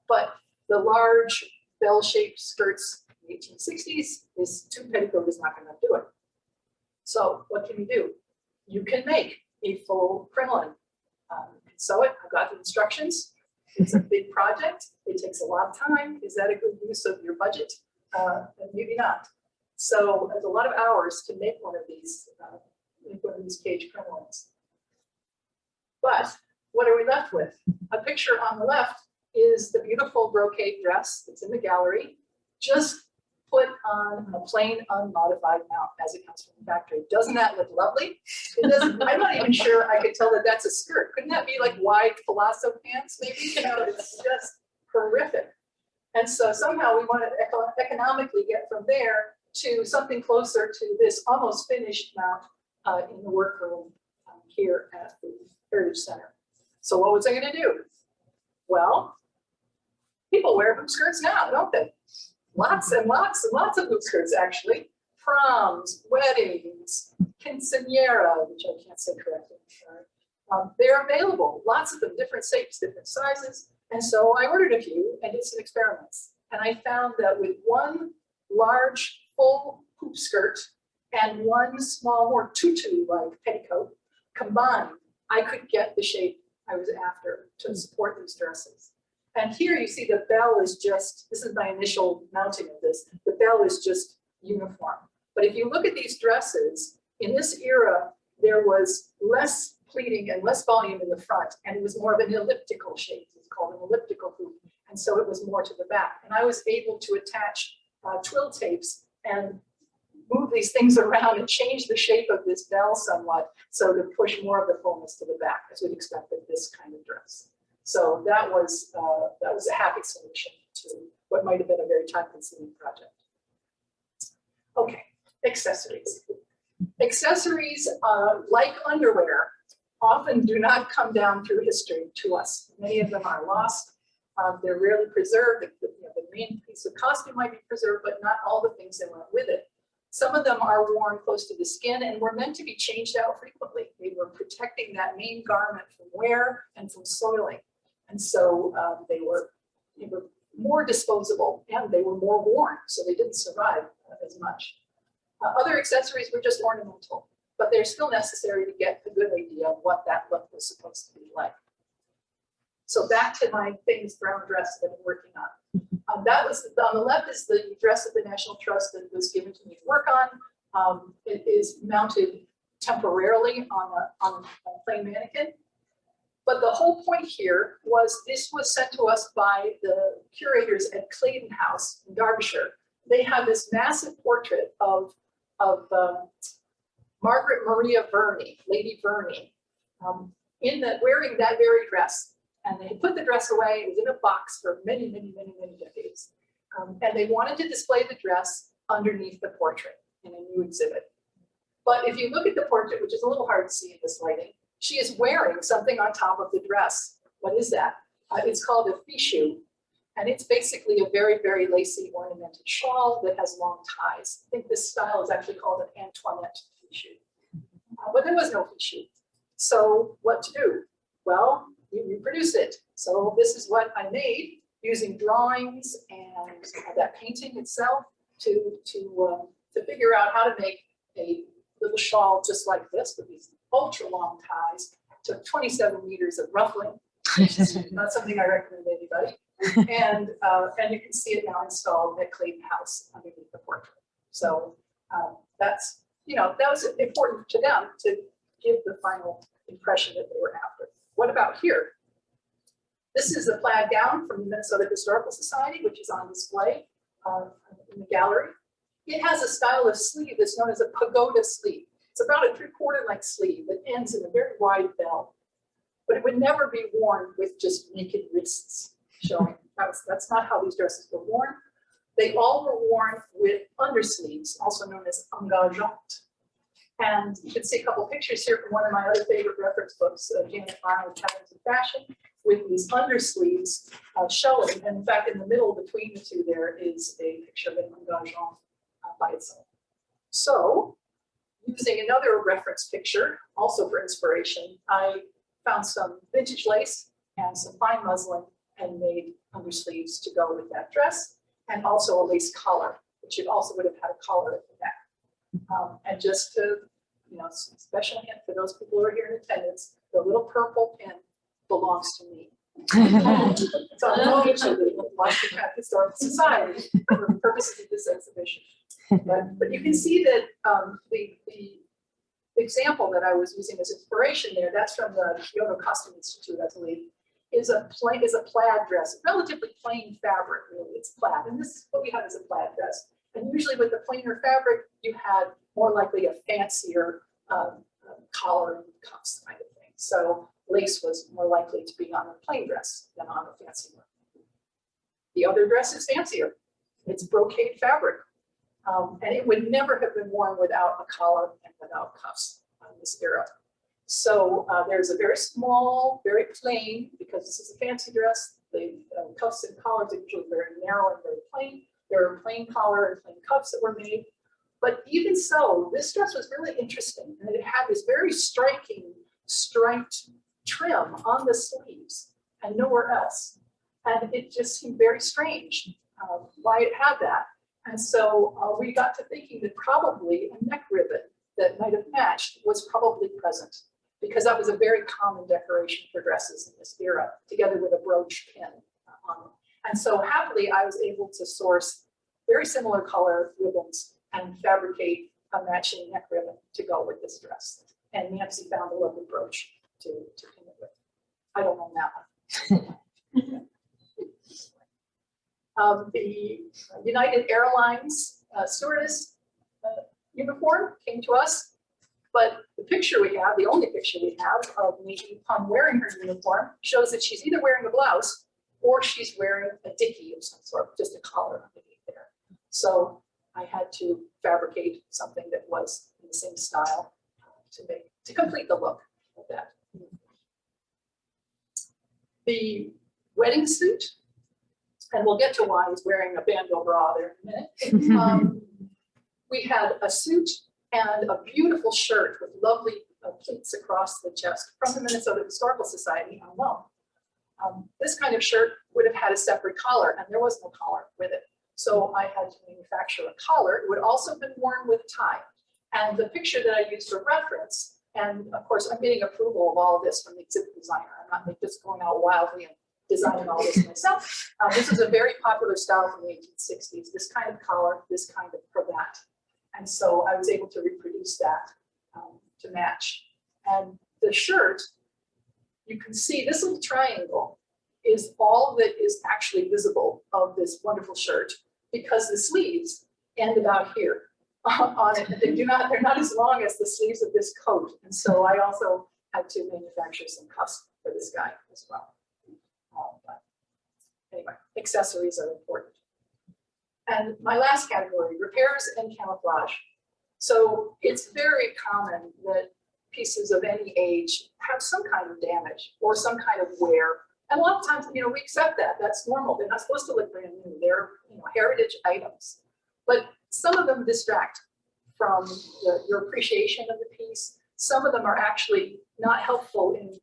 But the large bell-shaped skirts in the 1860s, this tube petticoat is not going to do it. So what can you do? You can make a full crinoline. You can sew it. I've got the instructions. It's a big project. It takes a lot of time. Is that a good use of your budget? Maybe not. So there's a lot of hours to make one of these cage crinolines. But what are we left with? A picture on the left is the beautiful brocade dress that's in the gallery. just put on a plain unmodified mount as it comes from the factory. Doesn't that look lovely? It doesn't. I'm not even sure I could tell that that's a skirt. Couldn't that be like wide palazzo pants? Maybe, you know, it's just horrific. And so somehow we wanted to economically get from there to something closer to this almost finished mount in the workroom here at the Heritage Center. So what was I going to do? Well, people wear hoop skirts now, don't they? Lots and lots and lots of hoop skirts, actually. Proms, weddings, quinceañera, which I can't say correctly. They're available, lots of them, different shapes, different sizes. And so I ordered a few and did some experiments. And I found that with one large full hoop skirt and one small, more tutu-like petticoat combined, I could get the shape I was after to support these dresses. And here you see the bell is just, this is my initial mounting of this, the bell is just uniform. But if you look at these dresses, in this era, there was less pleating and less volume in the front, and it was more of an elliptical shape. It's called an elliptical hoop. And so it was more to the back. And I was able to attach twill tapes and move these things around and change the shape of this bell somewhat, so to push more of the fullness to the back, as we'd expect with this kind of dress. So that was a happy solution to what might have been a very time-consuming project. Okay, accessories. Accessories, like underwear, often do not come down through history to us. Many of them are lost. They're rarely preserved. The main piece of costume might be preserved, but not all the things that went with it. Some of them are worn close to the skin and were meant to be changed out frequently. They were protecting that main garment from wear and from soiling. And so they were more disposable and they were more worn, so they didn't survive as much. Other accessories were just ornamental, but they're still necessary to get a good idea of what that look was supposed to be like. So back to my famous brown dress that I'm working on. That was, on the left is the dress of the National Trust that was given to me to work on. It is mounted temporarily on a plain mannequin. But the whole point here was this was sent to us by the curators at Claydon House in Derbyshire. They have this massive portrait of Margaret Maria Verney, Lady Verney, wearing that very dress. And they put the dress away. It was in a box for many, many, many, many decades. And they wanted to display the dress underneath the portrait in a new exhibit. But if you look at the portrait, which is a little hard to see in this lighting, she is wearing something on top of the dress. What is that? It's called a fichu. And it's basically a very, very lacy ornamented shawl that has long ties. I think this style is actually called an Antoinette fichu. But there was no fichu. So what to do? Well, you reproduce it. So this is what I made using drawings and that painting itself to figure out how to make a little shawl just like this with these ultra long ties. Took 27 meters of ruffling, which is not something I recommend to anybody. And you can see it now installed at Claydon House underneath the portrait. So that's, that was important to them to give the final impression that they were after. What about here? This is a plaid gown from the Minnesota Historical Society, which is on display in the gallery. It has a style of sleeve that's known as a pagoda sleeve. It's about a 3/4 length sleeve that ends in a very wide bell, but it would never be worn with just naked wrists showing. That's not how these dresses were worn. They all were worn with undersleeves, also known as engageantes. And you can see a couple pictures here from one of my other favorite reference books, Janet Arnold, Patterns of Fashion, with these undersleeves showing. And in fact, in the middle between the two, there is a picture of an engagement by itself. So, using another reference picture, also for inspiration, I found some vintage lace and some fine muslin and made undersleeves to go with that dress, and also a lace collar, which it also would have had a collar at the back. And just to, special hint for those people who are here in attendance, the little purple pin belongs to me. So I'm going to the Washington Historical Society for the purposes of this exhibition. But you can see that the example that I was using as inspiration there, that's from the Kyoto Costume Institute, I believe. is a plaid dress, relatively plain fabric, really. It's plaid, and this is what we have as a plaid dress. And usually with the plainer fabric, you had more likely a fancier collar and cuffs kind of thing. So lace was more likely to be on a plain dress than on a fancy one. The other dress is fancier. It's brocade fabric. And it would never have been worn without a collar and without cuffs in this era. So there's a very small, very plain, because this is a fancy dress, the cuffs and collars are usually very narrow and very plain. There are plain collar and plain cuffs that were made. But even so, this dress was really interesting, and it had this very striking striped trim on the sleeves and nowhere else. And it just seemed very strange why it had that. And so we got to thinking that probably a neck ribbon that might have matched was probably present, because that was a very common decoration for dresses in this era, together with a brooch pin on them. And so happily, I was able to source very similar color ribbons and fabricate a matching neck ribbon to go with this dress. And Nancy found a lovely brooch to pin it with. I don't own that one. The United Airlines stewardess uniform came to us, but the picture we have, the only picture we have of me upon wearing her uniform, shows that she's either wearing a blouse or she's wearing a dickie of some sort, just a collar underneath there. So I had to fabricate something that was in the same style to complete the look of that. The wedding suit, and we'll get to why he's wearing a bandeau bra there in a minute. We had a suit and a beautiful shirt with lovely pleats across the chest from the Minnesota Historical Society on loan. This kind of shirt would have had a separate collar, and there was no collar with it. So I had to manufacture a collar. It would also have been worn with a tie. And the picture that I used for reference, and of course, I'm getting approval of all of this from the exhibit designer. I'm not just going out wildly and designing all this myself. This is a very popular style from the 1860s, this kind of collar, this kind of cravat. And so I was able to reproduce that to match. And the shirt, you can see this little triangle is all that is actually visible of this wonderful shirt, because the sleeves end about here on it. They're not as long as the sleeves of this coat. And so I also had to manufacture some cuffs for this guy as well. But anyway, accessories are important. And my last category, repairs and camouflage. So it's very common that pieces of any age have some kind of damage or some kind of wear. And a lot of times, we accept that. That's normal. They're not supposed to look brand new. They're, heritage items. But some of them distract from your appreciation of the piece. Some of them are actually not helpful in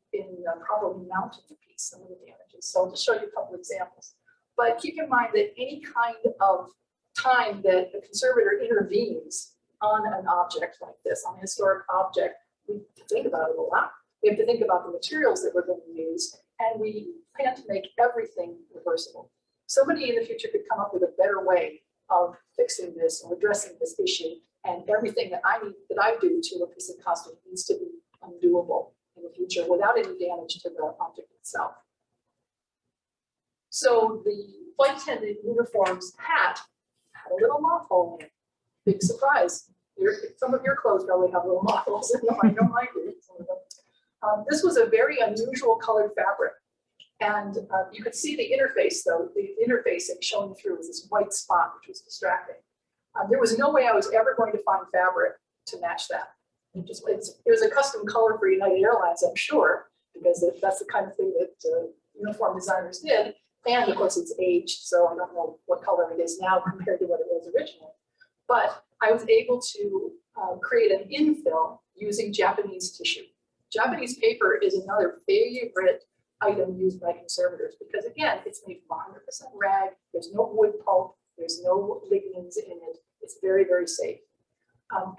properly mounting the piece, some of the damages. So I'll just show you a couple examples. But keep in mind that any kind of time that the conservator intervenes on an object like this, on a historic object, we have to think about it a lot. We have to think about the materials that we're going to use, and we plan to make everything reversible. Somebody in the future could come up with a better way of fixing this or addressing this issue, and everything that I do to a piece of costume needs to be undoable in the future without any damage to the object itself. So the flight attendant uniform's hat had a little moth hole in it. Big surprise. Some of your clothes probably have little moth holes in them. I know mine do. This was a very unusual colored fabric. And you could see the interface, though. The interface showing through was this white spot, which was distracting. There was no way I was ever going to find fabric to match that. It was a custom color for United Airlines, I'm sure, because that's the kind of thing that uniform designers did. And of course, it's aged, so I don't know what color it is now compared to what it was originally. But I was able to create an infill using Japanese tissue. Japanese paper is another favorite item used by conservators because, again, it's made from 100% rag. There's no wood pulp. There's no lignins in it. It's very, very safe.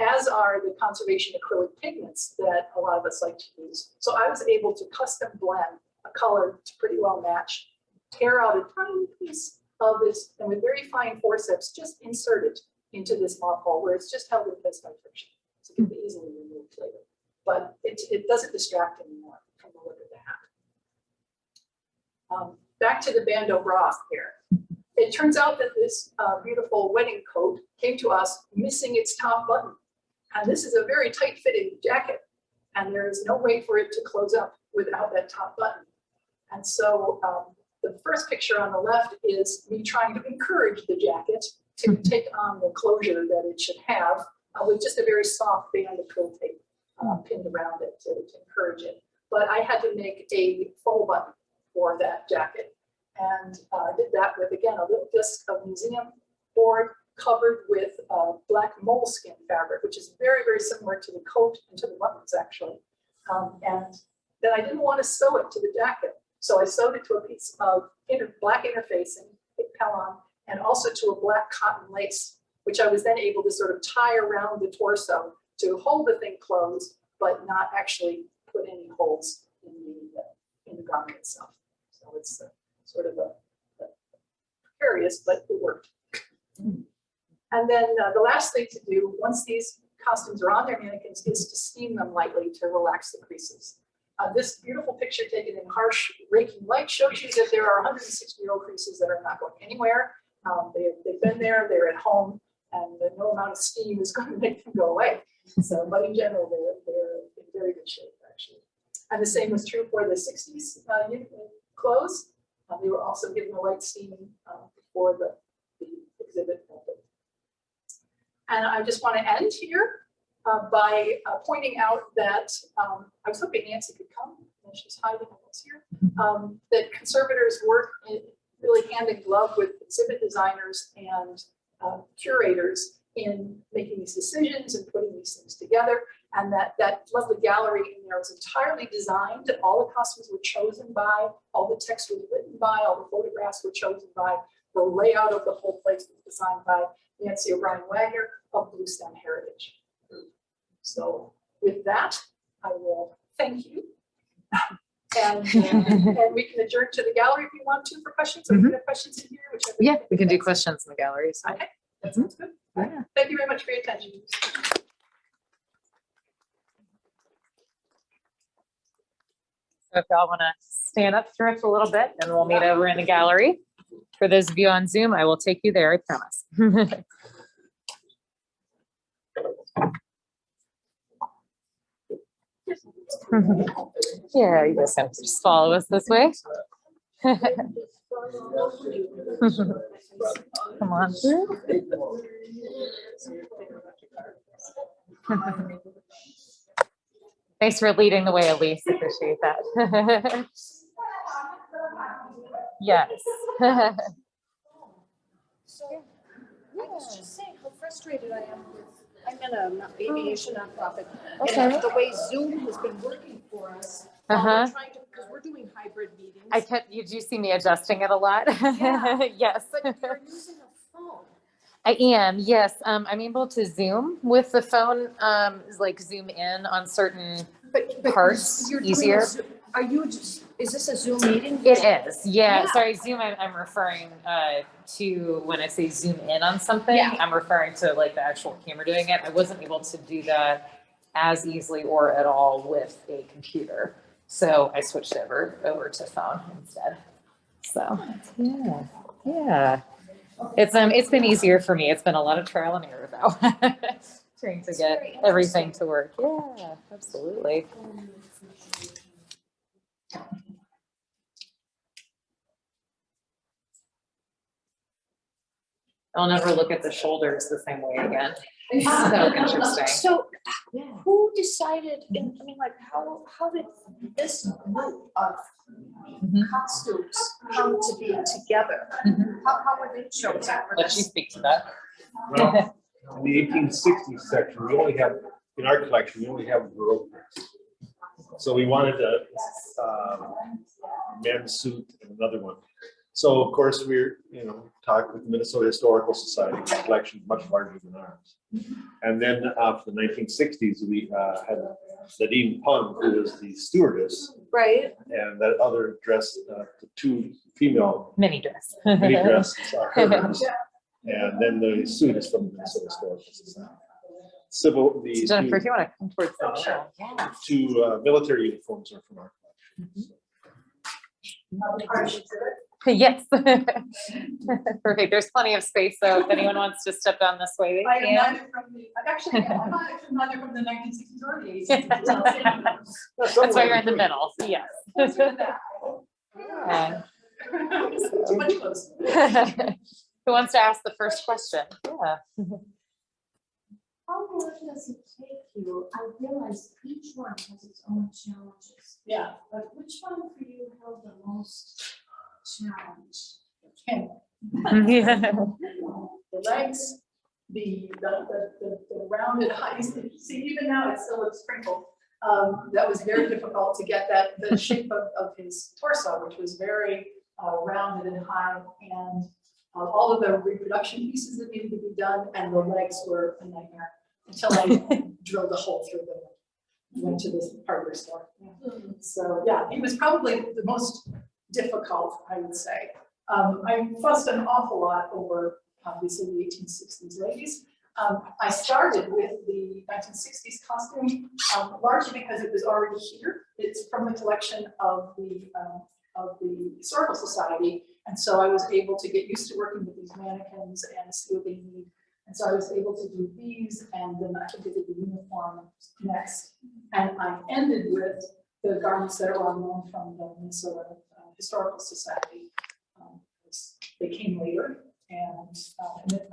As are the conservation acrylic pigments that a lot of us like to use. So I was able to custom blend a color to pretty well match, tear out a tiny piece of this, and with very fine forceps, just insert it into this moth hole where it's just held in place by friction. So it can be easily removed later. But it doesn't distract anymore from the look of the hat. Back to the bandeau bra here. It turns out that this beautiful wedding coat came to us missing its top button. And this is a very tight fitting jacket. And there is no way for it to close up without that top button. And so the first picture on the left is me trying to encourage the jacket to take on the closure that it should have with just a very soft band of quilt tape pinned around it to encourage it. But I had to make a faux button for that jacket. And did that with, again, a little disc of museum board covered with black moleskin fabric, which is very, very similar to the coat and to the buttons, actually. And then I didn't want to sew it to the jacket. So I sewed it to a piece of black interfacing, Pellon, and also to a black cotton lace, which I was then able to sort of tie around the torso to hold the thing closed, but not actually put any holes in the garment itself. So it's sort of a precarious, but it worked. And then the last thing to do, once these costumes are on their mannequins, is to steam them lightly to relax the creases. This beautiful picture taken in harsh raking light shows you that there are 160-year-old creases that are not going anywhere. They've been there, they're at home, and no amount of steam is going to make them go away. So, but in general, they're in very good shape, actually. And the same was true for the 60s clothes. They were also given a light steaming before the exhibit opened. And I just want to end here by pointing out that I was hoping Nancy could come, and she's hiding almost here, that conservators work really hand in glove with exhibit designers and curators in making these decisions and putting these things together. And that lovely gallery in there was entirely designed. All the costumes were chosen by, all the text was written by, all the photographs were chosen by, the layout of the whole place was designed by Nancy O'Brien Wagner of Blue Stem Heritage. So with that, I will thank you. And we can adjourn to the gallery if you want to for questions. Or we can have questions in here. Yeah, we can do questions in the galleries. Okay, that sounds good. Yeah. Thank you very much for your attention. So if y'all want to stand up, stretch a little bit, and we'll meet over in the gallery. For those of you on Zoom, I will take you there, I promise. Yeah, you guys have to just follow us this way. Come on through. Thanks for leading the way, Elise. Appreciate that. Yes. So I was just saying how frustrated I am with, I'm in a aviation nonprofit. Okay. And the way Zoom has been working for us. We're trying to, because we're doing hybrid meetings. I kept, you do see me adjusting it a lot. Yeah. Yes. But you're using a phone. I am, yes. I'm able to Zoom with the phone, like zoom in on certain But parts you're doing easier. Are you just, is this a Zoom meeting? It is, yeah. Yeah. Sorry, Zoom, I'm referring to when I say zoom in on something, Yeah. I'm referring to like the actual camera doing it. I wasn't able to do that as easily or at all with a computer. So I switched over to phone instead. So, yeah. It's been easier for me. It's been a lot of trial and error though. Trying to get everything to work. Yeah, absolutely. I'll never look at the shoulders the same way again. So interesting. So who decided, I mean, like, how did this group of costumes come to be together? How were they chosen? Let you speak to that. Well, in the 1860s section, we only have, in our collection, we only have girl prints. So we wanted a men's suit and another one. So of course we're, talking with the Minnesota Historical Society, the collection is much larger than ours. And then for the 1960s, we had Nadine Pung, who was the stewardess, Right. and that other dress, the two female Mini dress. mini dresses are hers. And then the suit is from the Minnesota Historical Society. The Jennifer, if you want to come towards the show. Yeah. two military uniforms are from our collection. Yes. Perfect. There's plenty of space, so if anyone wants to step down this way, I they am can. neither from the, I'm actually, I'm neither from the 1960s or the 80s. That's why you're in the middle, so yes. Closer to that. Yeah. Too much closer. Who wants to ask the first question? Yeah. How long does it take you? I realize each one has its own challenges, Yeah. but which one for you held the most challenge? Okay. Yeah. The legs, the rounded heights, see, even now it still looks sprinkled. That was very difficult to get the shape of his torso, which was very rounded and high, and all of the reproduction pieces that needed to be done, and the legs were a nightmare until I drilled a hole through them. Went to this hardware store. Yeah. So yeah, he was probably the most difficult, I would say. I fussed an awful lot over obviously the 1860s ladies. I started with the 1960s costume largely because it was already here. It's from the collection of the Historical Society, and so I was able to get used to working with these mannequins and see what they need. And so I was able to do these, and then I think I did the uniform next. And I ended with the garments that are well known from the Minnesota Historical Society. They came later, and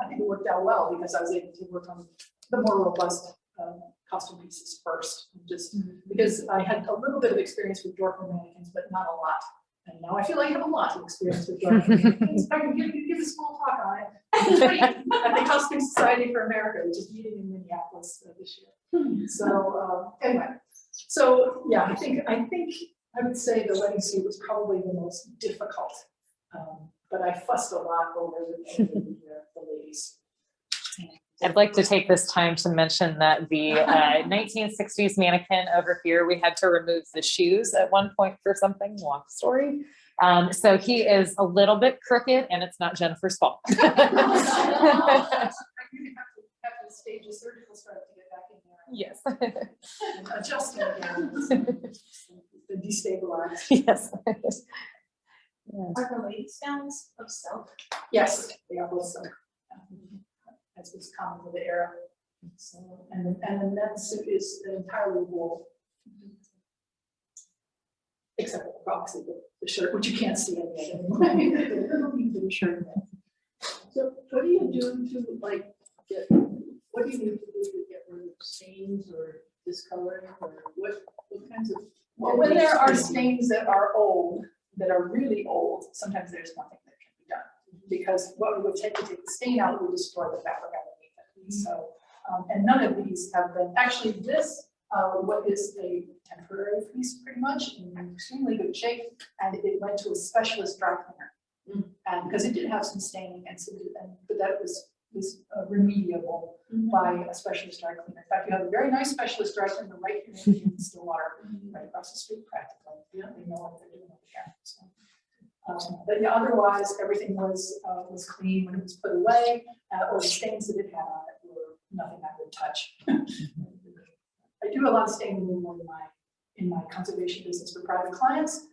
I think it worked out well because I was able to work on the more robust costume pieces first, just because I had a little bit of experience with Dorfman mannequins, but not a lot. And now I feel like I have a lot of experience with Dorfman mannequins. I can give a small talk on it at the Costume Society for America, which is meeting in Minneapolis this year. So anyway, so yeah, I think I would say the wedding suit was probably the most difficult. But I fussed a lot over the ladies. I'd like to take this time to mention that the 1960s mannequin over here, we had to remove the shoes at one point for something, long story. So he is a little bit crooked, and it's not Jennifer's fault. I really have to stage a surgical strike to get back in there. Yes. And adjust it again. The destabilized. Yes. Are the ladies' gowns of silk? Yes, they are both silk. As was common for the era. So, and the men's suit is entirely wool. Except for obviously the shirt, which you can't see anyway. The shirt. So what do you do to like what do you need to do to get rid of stains or discoloring or what kinds of? Well, when there are stains that are old, that are really old, sometimes there's nothing that can be done. Because what we would take to take the stain out would destroy the fabric underneath it. So, and none of these have been, actually this, what is a temporary piece pretty much in extremely good shape, and it went to a specialist dry cleaner. And because it did have some staining, and so, but that was remediable by a specialist dry cleaner. In fact, you have a very nice specialist dry cleaner right here in Stillwater, right across the street practically. Yeah, they know what they're doing over here. So, but yeah, otherwise everything was clean when it was put away, or the stains that it had on it were nothing I would touch. I do a lot of stain removal in my conservation business for private clients.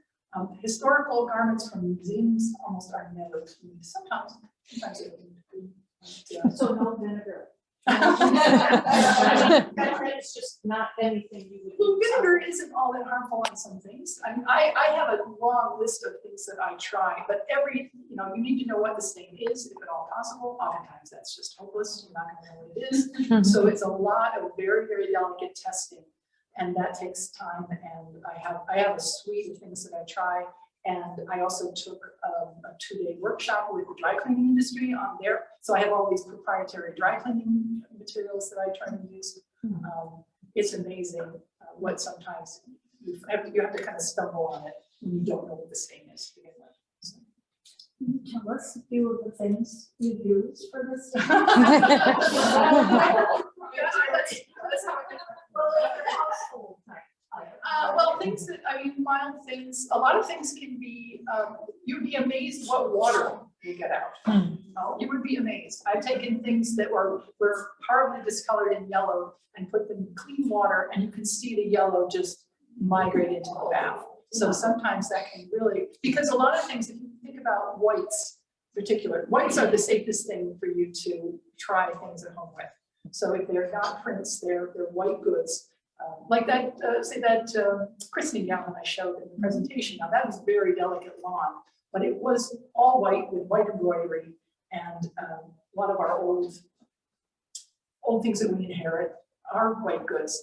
Historical garments from museums almost are never cleaned. Sometimes they're cleaned. So no vinegar. It's just not anything you would. Well, vinegar isn't all that harmful on some things. I mean, I have a long list of things that I try, but you need to know what the stain is, if at all possible. Oftentimes that's just hopeless. You're not going to know what it is. So it's a lot of very, very delicate testing, and that takes time. And I have a suite of things that I try. And I also took a 2-day workshop with the dry cleaning industry on there. So I have all these proprietary dry cleaning materials that I try to use. It's amazing what sometimes you have to kind of stumble on it when you don't know what the stain is to begin with. So. Tell us a few of the things you use for this. Well, things that, mild things, a lot of things can be, you'd be amazed what water you get out. You would be amazed. I've taken things that were horribly discolored in yellow and put them in clean water, and you can see the yellow just migrate into the bath. So sometimes that can really, because a lot of things, if you think about whites in particular, whites are the safest thing for you to try things at home with. So if they're not prints, they're white goods. Like that, say that christening gown I showed in the presentation. Now that was very delicate lawn, but it was all white with white embroidery, and a lot of our old things that we inherit are white goods.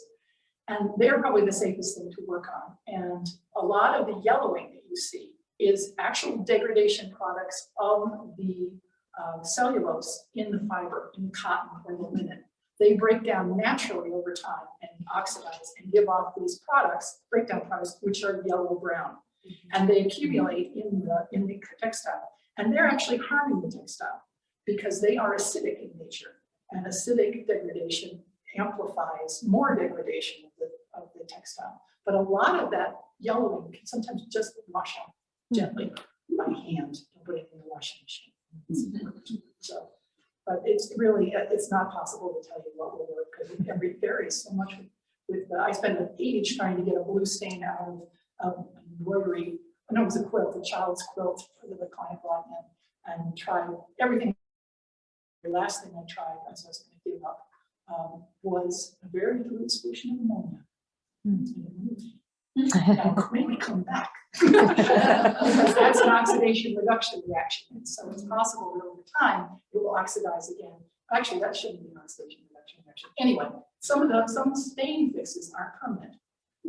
And they're probably the safest thing to work on. And a lot of the yellowing that you see is actual degradation products of the cellulose in the fiber, in the cotton or the linen. They break down naturally over time and oxidize and give off these products, breakdown products, which are yellow-brown. And they accumulate in the textile. And they're actually harming the textile because they are acidic in nature. And acidic degradation amplifies more degradation of the textile. But a lot of that yellowing can sometimes just wash out gently by hand and put it in the washing machine. So, but it's really, it's not possible to tell you what will work because it varies so much. I spent an age trying to get a blue stain out of embroidery. I know it was a quilt, a child's quilt that the client brought in, and tried everything. The last thing I tried, as I was going to give up, was a very dilute solution of ammonia. And quickly come back because that's an oxidation reduction reaction. And so it's possible that over time it will oxidize again. Actually, that shouldn't be an oxidation reduction reaction. Anyway, some stain fixes aren't permanent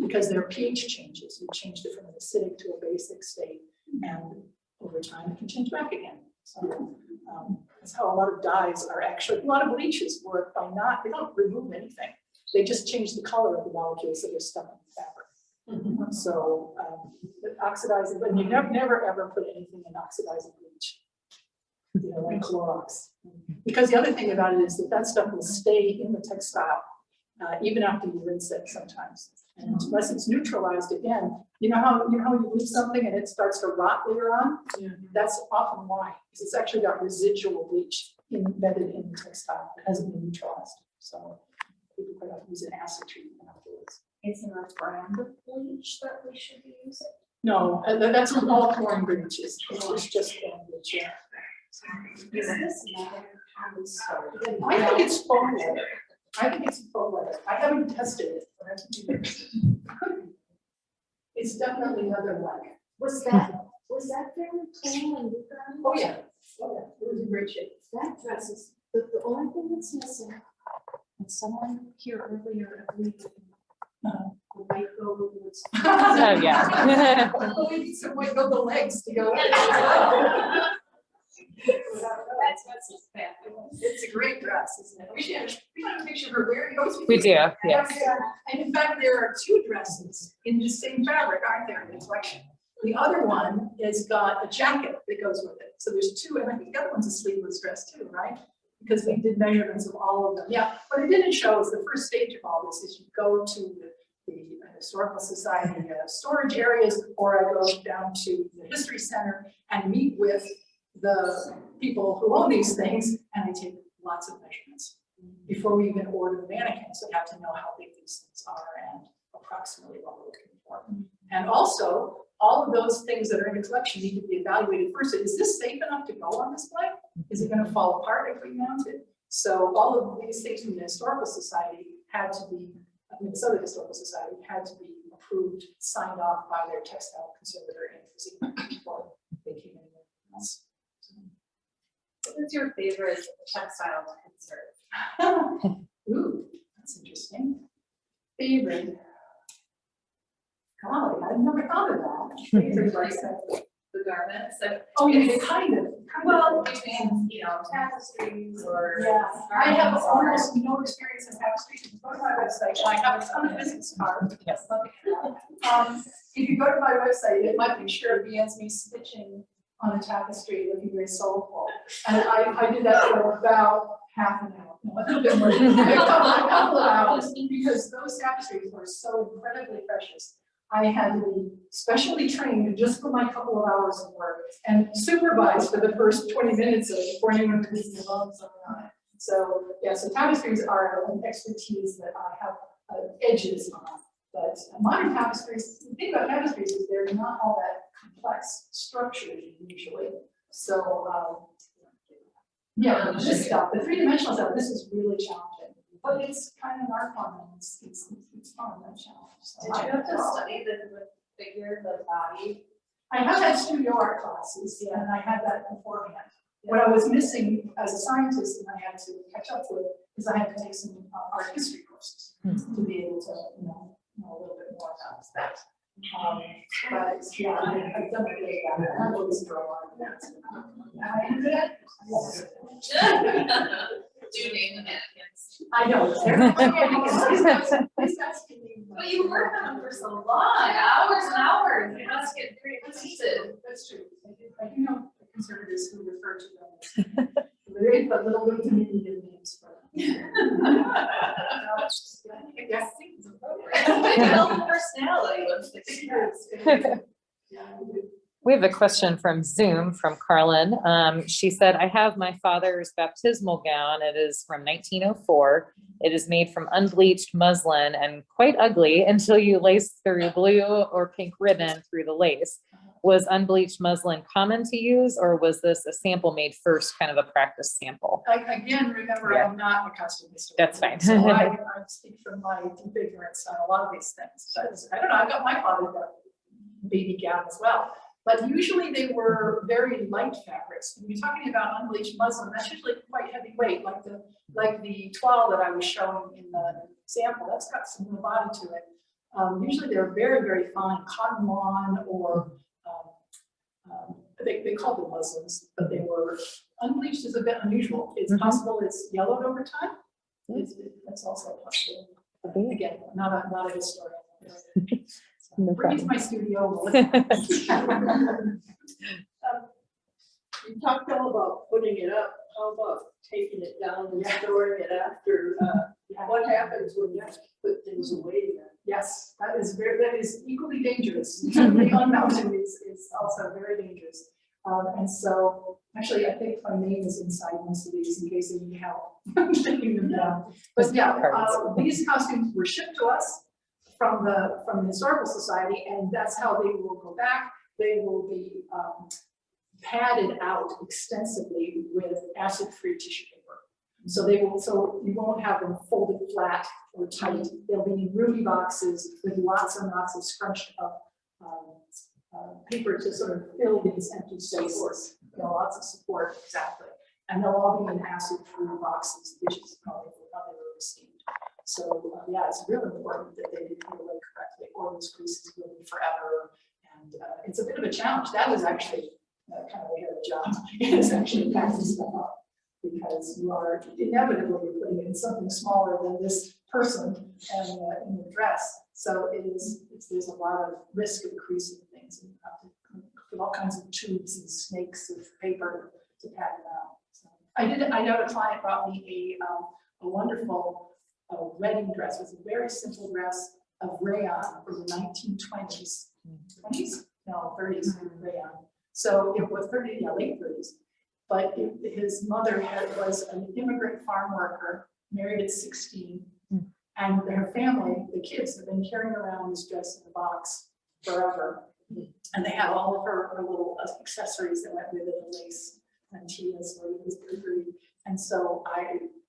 because their pH changes. You changed it from an acidic to a basic state, and over time it can change back again. So that's how a lot of dyes are actually, a lot of bleaches work by they don't remove anything. They just change the color of the molecules that are stuck in the fabric. So oxidizing, but you never ever put anything in oxidizing bleach, like Clorox. Because the other thing about it is that stuff will stay in the textile even after you rinse it sometimes. And unless it's neutralized again, you know how you leave something and it starts to rot later on? Yeah. That's often why, because it's actually got residual bleach embedded in the textile. It hasn't been neutralized. So people quite often use an acid treatment afterwards. Is there a brand of bleach that we should be using? No, that's all foreign bleaches. It's just foreign bleach, yeah. Is this another common story? I think it's foam leather. I think it's faux leather. I haven't tested it, but I think it it's definitely leather like. Was that very clean when you got it? Oh yeah. Oh yeah. It was in great shape. That dress is the only thing that's missing. And someone here earlier agreed with me. The white go was. Oh, yeah. Oh, we need some white go legs to go. That's bad. It's a great dress, isn't it? We have a picture of her wearing those. We do, yes. And in fact, there are two dresses in the same fabric, aren't there, in the collection? The other one has got a jacket that goes with it. So there's two, and I think the other one's a sleeveless dress too, right? Because we did measurements of all of them. Yeah, what it didn't show is the first stage of all this is you go to the Historical Society storage areas, or I go down to the History Center and meet with the people who own these things, and I take lots of measurements before we even order the mannequins. So we have to know how big these things are and approximately what we're looking for. And also, all of those things that are in the collection need to be evaluated first. Is this safe enough to go on display? Is it going to fall apart if we mount it? So all of these things from the Historical Society had to be, Minnesota Historical Society had to be approved, signed off by their textile conservator and before they came in with us. What is your favorite textile to conserve? Ooh, that's interesting. Favorite. Golly, I've never thought of that. Favorite like The garments. So, oh yeah, kind of. well, between tapestries or Yeah, I have almost no experience in tapestries. Go to my website, and I have a ton of business cards. Yes. If you go to my website, it might be sure it begins me stitching on a tapestry looking very soulful. And I did that for about half an hour, no, a little bit more, a couple of hours, because those tapestries were so incredibly precious. I had to be specially trained just for my couple of hours of work and supervised for the first 20 minutes of it before anyone could even involve something on it. So yeah, so tapestries are an expertise that I have edges on. But modern tapestries, the thing about tapestries is they're not all that complex structures usually. So, yeah, this stuff, the three-dimensional stuff, this is really challenging. But it's kind of an art form, and it's fun, that challenge. So Did you have to study the figure, the body? I have had studio art classes, and I had that beforehand. What I was missing as a scientist and I had to catch up with is I had to take some art history courses to be able to, know a little bit more about that. But yeah, I've done a bit of that. I always draw on that. I do that. Do you name the mannequins? I know. But you work on them for so long, hours and hours. It must get very exhausted. That's true. I do know conservators who refer to them as very but little diminutive names for them. I guess seems appropriate. Build the personality with the figures. We have a question from Zoom from Carlin. She said, I have my father's baptismal gown. It is from 1904. It is made from unbleached muslin and quite ugly until you lace through blue or pink ribbon through the lace. Was unbleached muslin common to use, or was this a sample made first, kind of a practice sample? Again, remember, Yeah. I'm not a costume historian. That's fine. So I speak from my deep ignorance on a lot of these things. But I don't know, I got my father's baby gown as well. But usually they were very light fabrics. When you're talking about unbleached muslin, that's usually quite heavyweight, like the toile that I was showing in the example. That's got some real body to it. Usually they're very, very fine cotton lawn or they called them muslins, but they were unbleached is a bit unusual. It's possible it's yellowed over time. That's also possible. Again, not a historian. No Bring it to problem. my studio. You talked all about putting it up. How about taking it down and storing it after? What happens when you have to put things away then? Yes, that is equally dangerous. The unmounted is also very dangerous. And so, actually, I think my name is inside most of these in case they need help taking them down. But yeah, these costumes were shipped to us from the Historical Society, and that's how they will go back. They will be padded out extensively with acid-free tissue paper. So you won't have them folded flat or tight. They'll be in roomy boxes with lots and lots of scrunched up paper to sort of fill these empty spaces. Lots of support, exactly. And they'll all be in acid-free boxes, which is probably how they were received. So yeah, it's really important that they be put away correctly, or those creases will be forever. And it's a bit of a challenge. That was actually kind of a hard job. It's actually packing stuff up because you are inevitably putting in something smaller than this person and in the dress. So there's a lot of risk of creasing things, and you have to put all kinds of tubes and snakes of paper to pad it out. So I know a client brought me a wonderful wedding dress. It was a very simple dress of rayon from the 1920s. 20s? No, 30s rayon. So it was late 30s. But his mother was an immigrant farm worker, married at 16. And their family, the kids, have been carrying around this dress in a box forever. And they had all of her little accessories that went with it, the lace and tias, or it was pretty. And so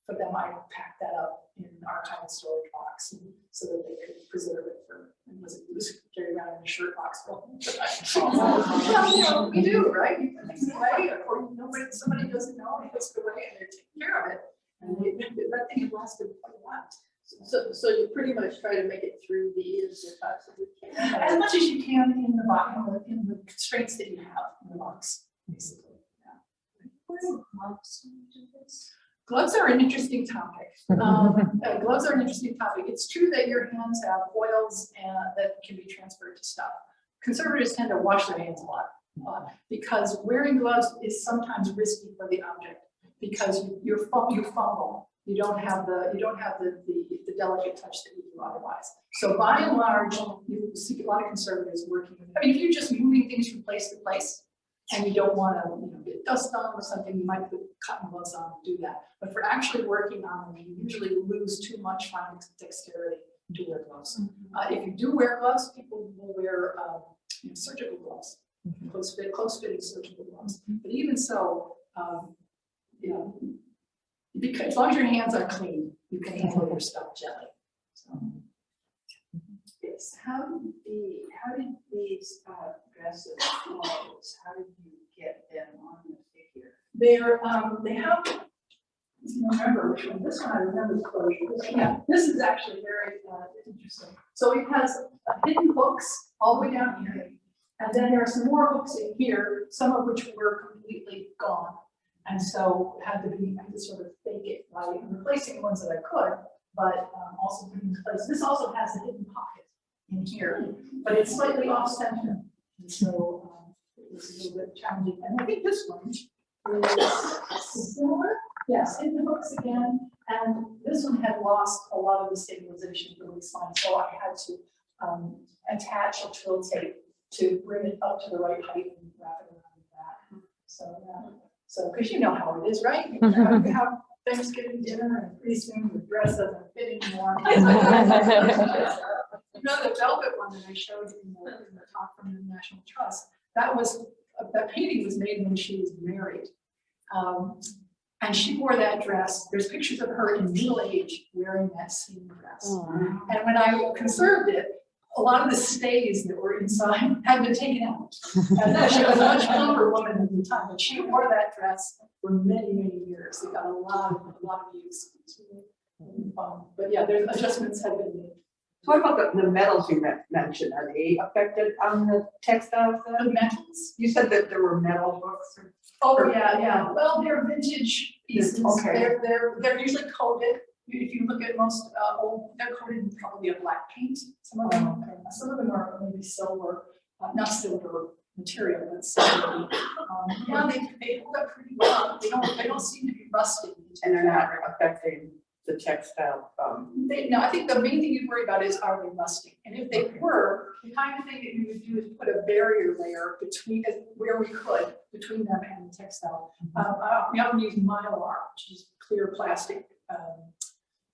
for them, I packed that up in an archival storage box so that they could preserve it it was carried around in a shirt box. Well, we do, right? You put things away, or somebody doesn't know, and puts it away, and they're taking care of it. And that thing lasted quite a while. So you pretty much try to make it through the years if possibly can. As much as you can in the box, in the constraints that you have in the box, basically. Gloves are an interesting topic. Gloves are an interesting topic. It's true that your hands have oils that can be transferred to stuff. Conservators tend to wash their hands a lot because wearing gloves is sometimes risky for the object because you fumble. You don't have the delicate touch that you do otherwise. So by and large, you see a lot of conservators working with. I mean, if you're just moving things from place to place, and you don't want to get dust on or something, you might put cotton gloves on and do that. But for actually working on them, you usually lose too much fine dexterity to wear gloves. If you do wear gloves, people will wear surgical gloves, close fitting surgical gloves. But even so, because as long as your hands are clean, you can handle your stuff gently. So. Yes, how did these dresses, clothes, how did you get them on the figure? They have, I remember which one, this one I remember the closure. This is actually very interesting. So it has hidden hooks all the way down here. And then there are some more hooks in here, some of which were completely gone. And so I had to sort of fake it by replacing the ones that I could, but also putting in place. This also has a hidden pocket in here, but it's slightly off center. And so it was a little bit challenging. And I think this one is similar. Yes, hidden hooks again. And this one had lost a lot of the stabilization for this line. So I had to attach a twill tape to bring it up to the right height and wrap it around the back. So yeah. So, because you know how it is, right? You have Thanksgiving dinner and pretty soon the dress doesn't fit anymore. You know, the velvet one that I showed you in the talk from the National Trust, that painting was made when she was married. And she wore that dress. There's pictures of her in middle age wearing that same dress. And when I conserved it, a lot of the stays that were inside had been taken out. And she was a much older woman at the time, but she wore that dress for many, many years. It got a lot of use. But yeah, there's adjustments have been made. What about the metals you mentioned? Are they affected on the textiles? The metals? You said that there were metal hooks. Oh, yeah. Well, they're vintage pieces. Okay. They're usually coated. If you look at most old, they're coated in probably a black paint. Some of them are maybe silver, not silver material, but silver. Yeah, they hold up pretty well. They don't seem to be rusting. And they're not affecting the textile. No, I think the main thing you worry about is, are they rusting? And if they were, the kind of thing that you would do is put a barrier layer between where we could between them and the textile. We often use mylar, which is clear plastic.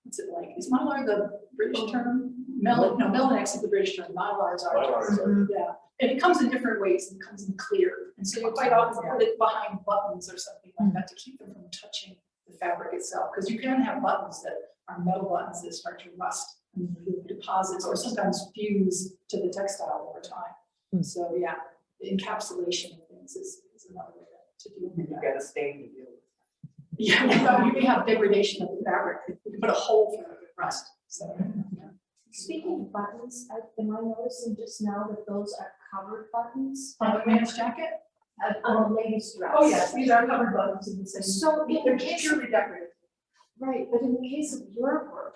What's it like? Is mylar the British term? Melanex is the British term. Mylar is our term. So, yeah, and it comes in different ways. It comes in clear, and so you quite often put it behind buttons or something like that to keep them from touching the fabric itself. Because you can have buttons that are metal buttons that start to rust and deposits, or sometimes fuse to the textile over time. So yeah, the encapsulation of things is another way to deal with that. You got to stain to deal with. Yeah, you may have degradation of the fabric. You can put a hole through it with rust. So, yeah. Speaking of buttons, am I noticing just now that those are covered buttons? On a man's jacket? On a lady's dress? Oh, yes, these are covered buttons in the same. So they're purely decorative. Right, but in the case of your work,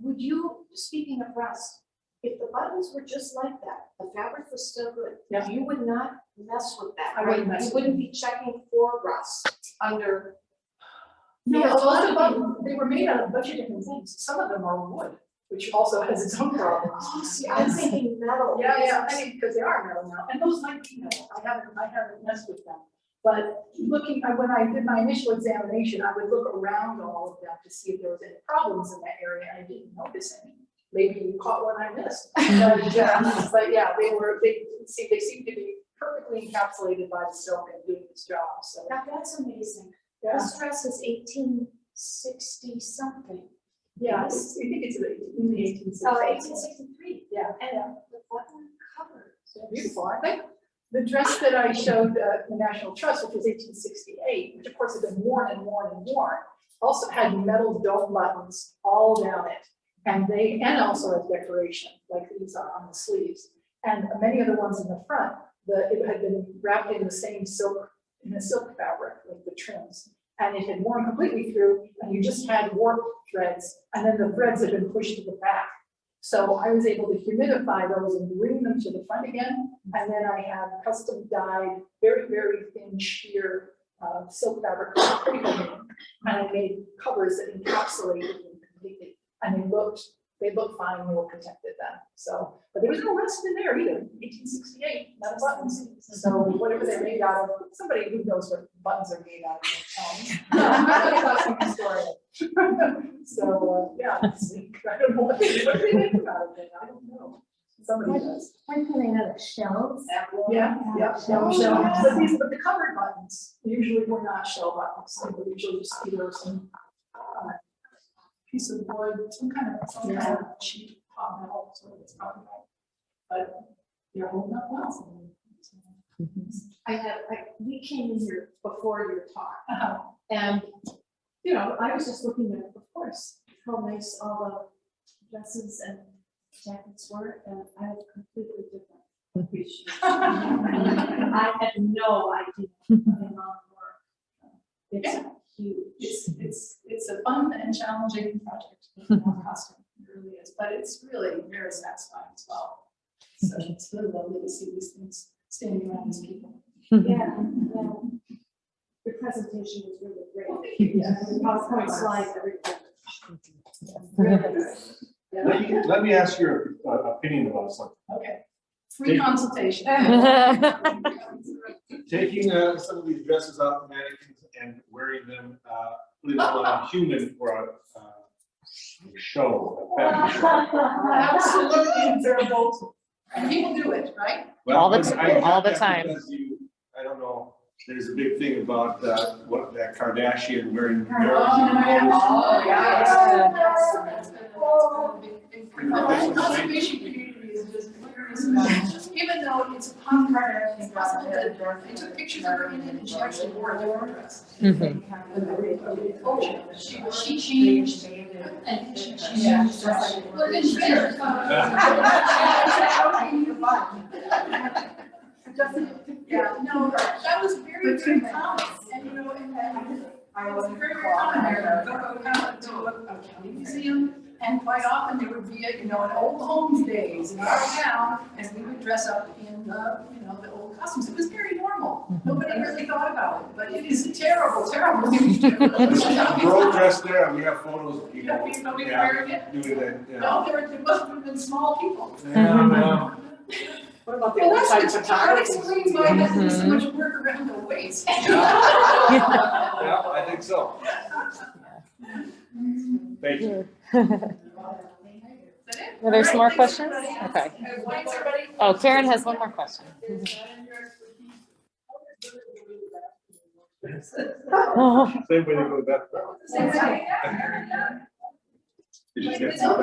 would you, speaking of rust, if the buttons were just like that, the fabric was still good, Yeah. you would not mess with that, I right? wouldn't mess You with wouldn't be checking for rust under. No, Because a lot of them, they were made out of a bunch of different things. Some of them are wood, which also has its own problems. See, I'm thinking metal. Yeah, I mean, because they are metal now, and those might be metal. I haven't messed with them. But when I did my initial examination, I would look around all of them to see if there was any problems in that area, and I didn't notice any. Maybe you caught one I missed. But yeah, they seem to be perfectly encapsulated by the silk and doing its job. So Now, that's amazing. yeah, This dress is 1860 something. yeah, I think it's in the 1860s. 1863. Yeah, And the button covered. so beautiful, aren't they? The dress that I showed the National Trust, which was 1868, which of course had been worn and worn and worn, also had metal dome buttons all down it. And also as decoration, like these are on the sleeves. And many of the ones in the front, it had been wrapped in the same silk, in a silk fabric, like the trims. And it had worn completely through, and you just had warp threads, and then the threads had been pushed to the back. So I was able to humidify those and bring them to the front again. And then I had custom dyed, very, very thin sheer silk fabric, pretty heavy. And I made covers that encapsulated them completely. And they looked fine, they were protected then. So, But there was no rust in there either, 1868, not buttons. So whatever they're made out of, somebody who knows what buttons are made out of, can tell me. I'm not a costume historian. So, yeah, I don't know what they make out of it, I don't know. Somebody does. I'm putting out shells. Yeah, yeah. Shell. But the covered buttons usually were not shell buttons. They were usually just either some piece of wood, some kind of cheap metal, so it's probably not. But you're holding up well. We came in here before your talk, and, you know, I was just looking at, of course, how nice all the dresses and jackets were, and I had completely different appreciation. I had no idea what they were. It's huge. It's a fun and challenging project. Costume, it really is, but it's really very satisfying as well. So it's really lovely to see these things standing around as people. Yeah, well, the presentation was really great. Yeah. The PowerPoint slides, everything. Let me ask your opinion about something. Okay. Free consultation. Taking some of these dresses off the mannequins and wearing them, putting them on a human for a show, a fashion show. Absolutely terrible. And people do it, right? Well, All the but time, I get all the that time. because I don't know, there's a big thing about what that Kardashian wearing. The conservation community is just curious about it. Even though it's a punk Kardashian, it's possible that they took pictures of her in it and she actually wore a different dress. She changed and she changed. Well, then she did. Yeah, no, that was very, very common. And you know, I was very common there. Go to a county museum. And quite often there would be, an old homes days in our town, and we would dress up in the old costumes. It was very normal. Nobody really thought about it, but it is a terrible, terrible thing to do. We're all dressed there, and we have photos of people. Nobody wearing it? Doing that, yeah. No, there must have been small people. Yeah, What about the Well, outside that photography? explains why there's so much work around the waist. yeah, I think so. Thank you. Are there some more questions? Okay. Oh, Karen has one more question. Oh, Same way they go back. You just get some-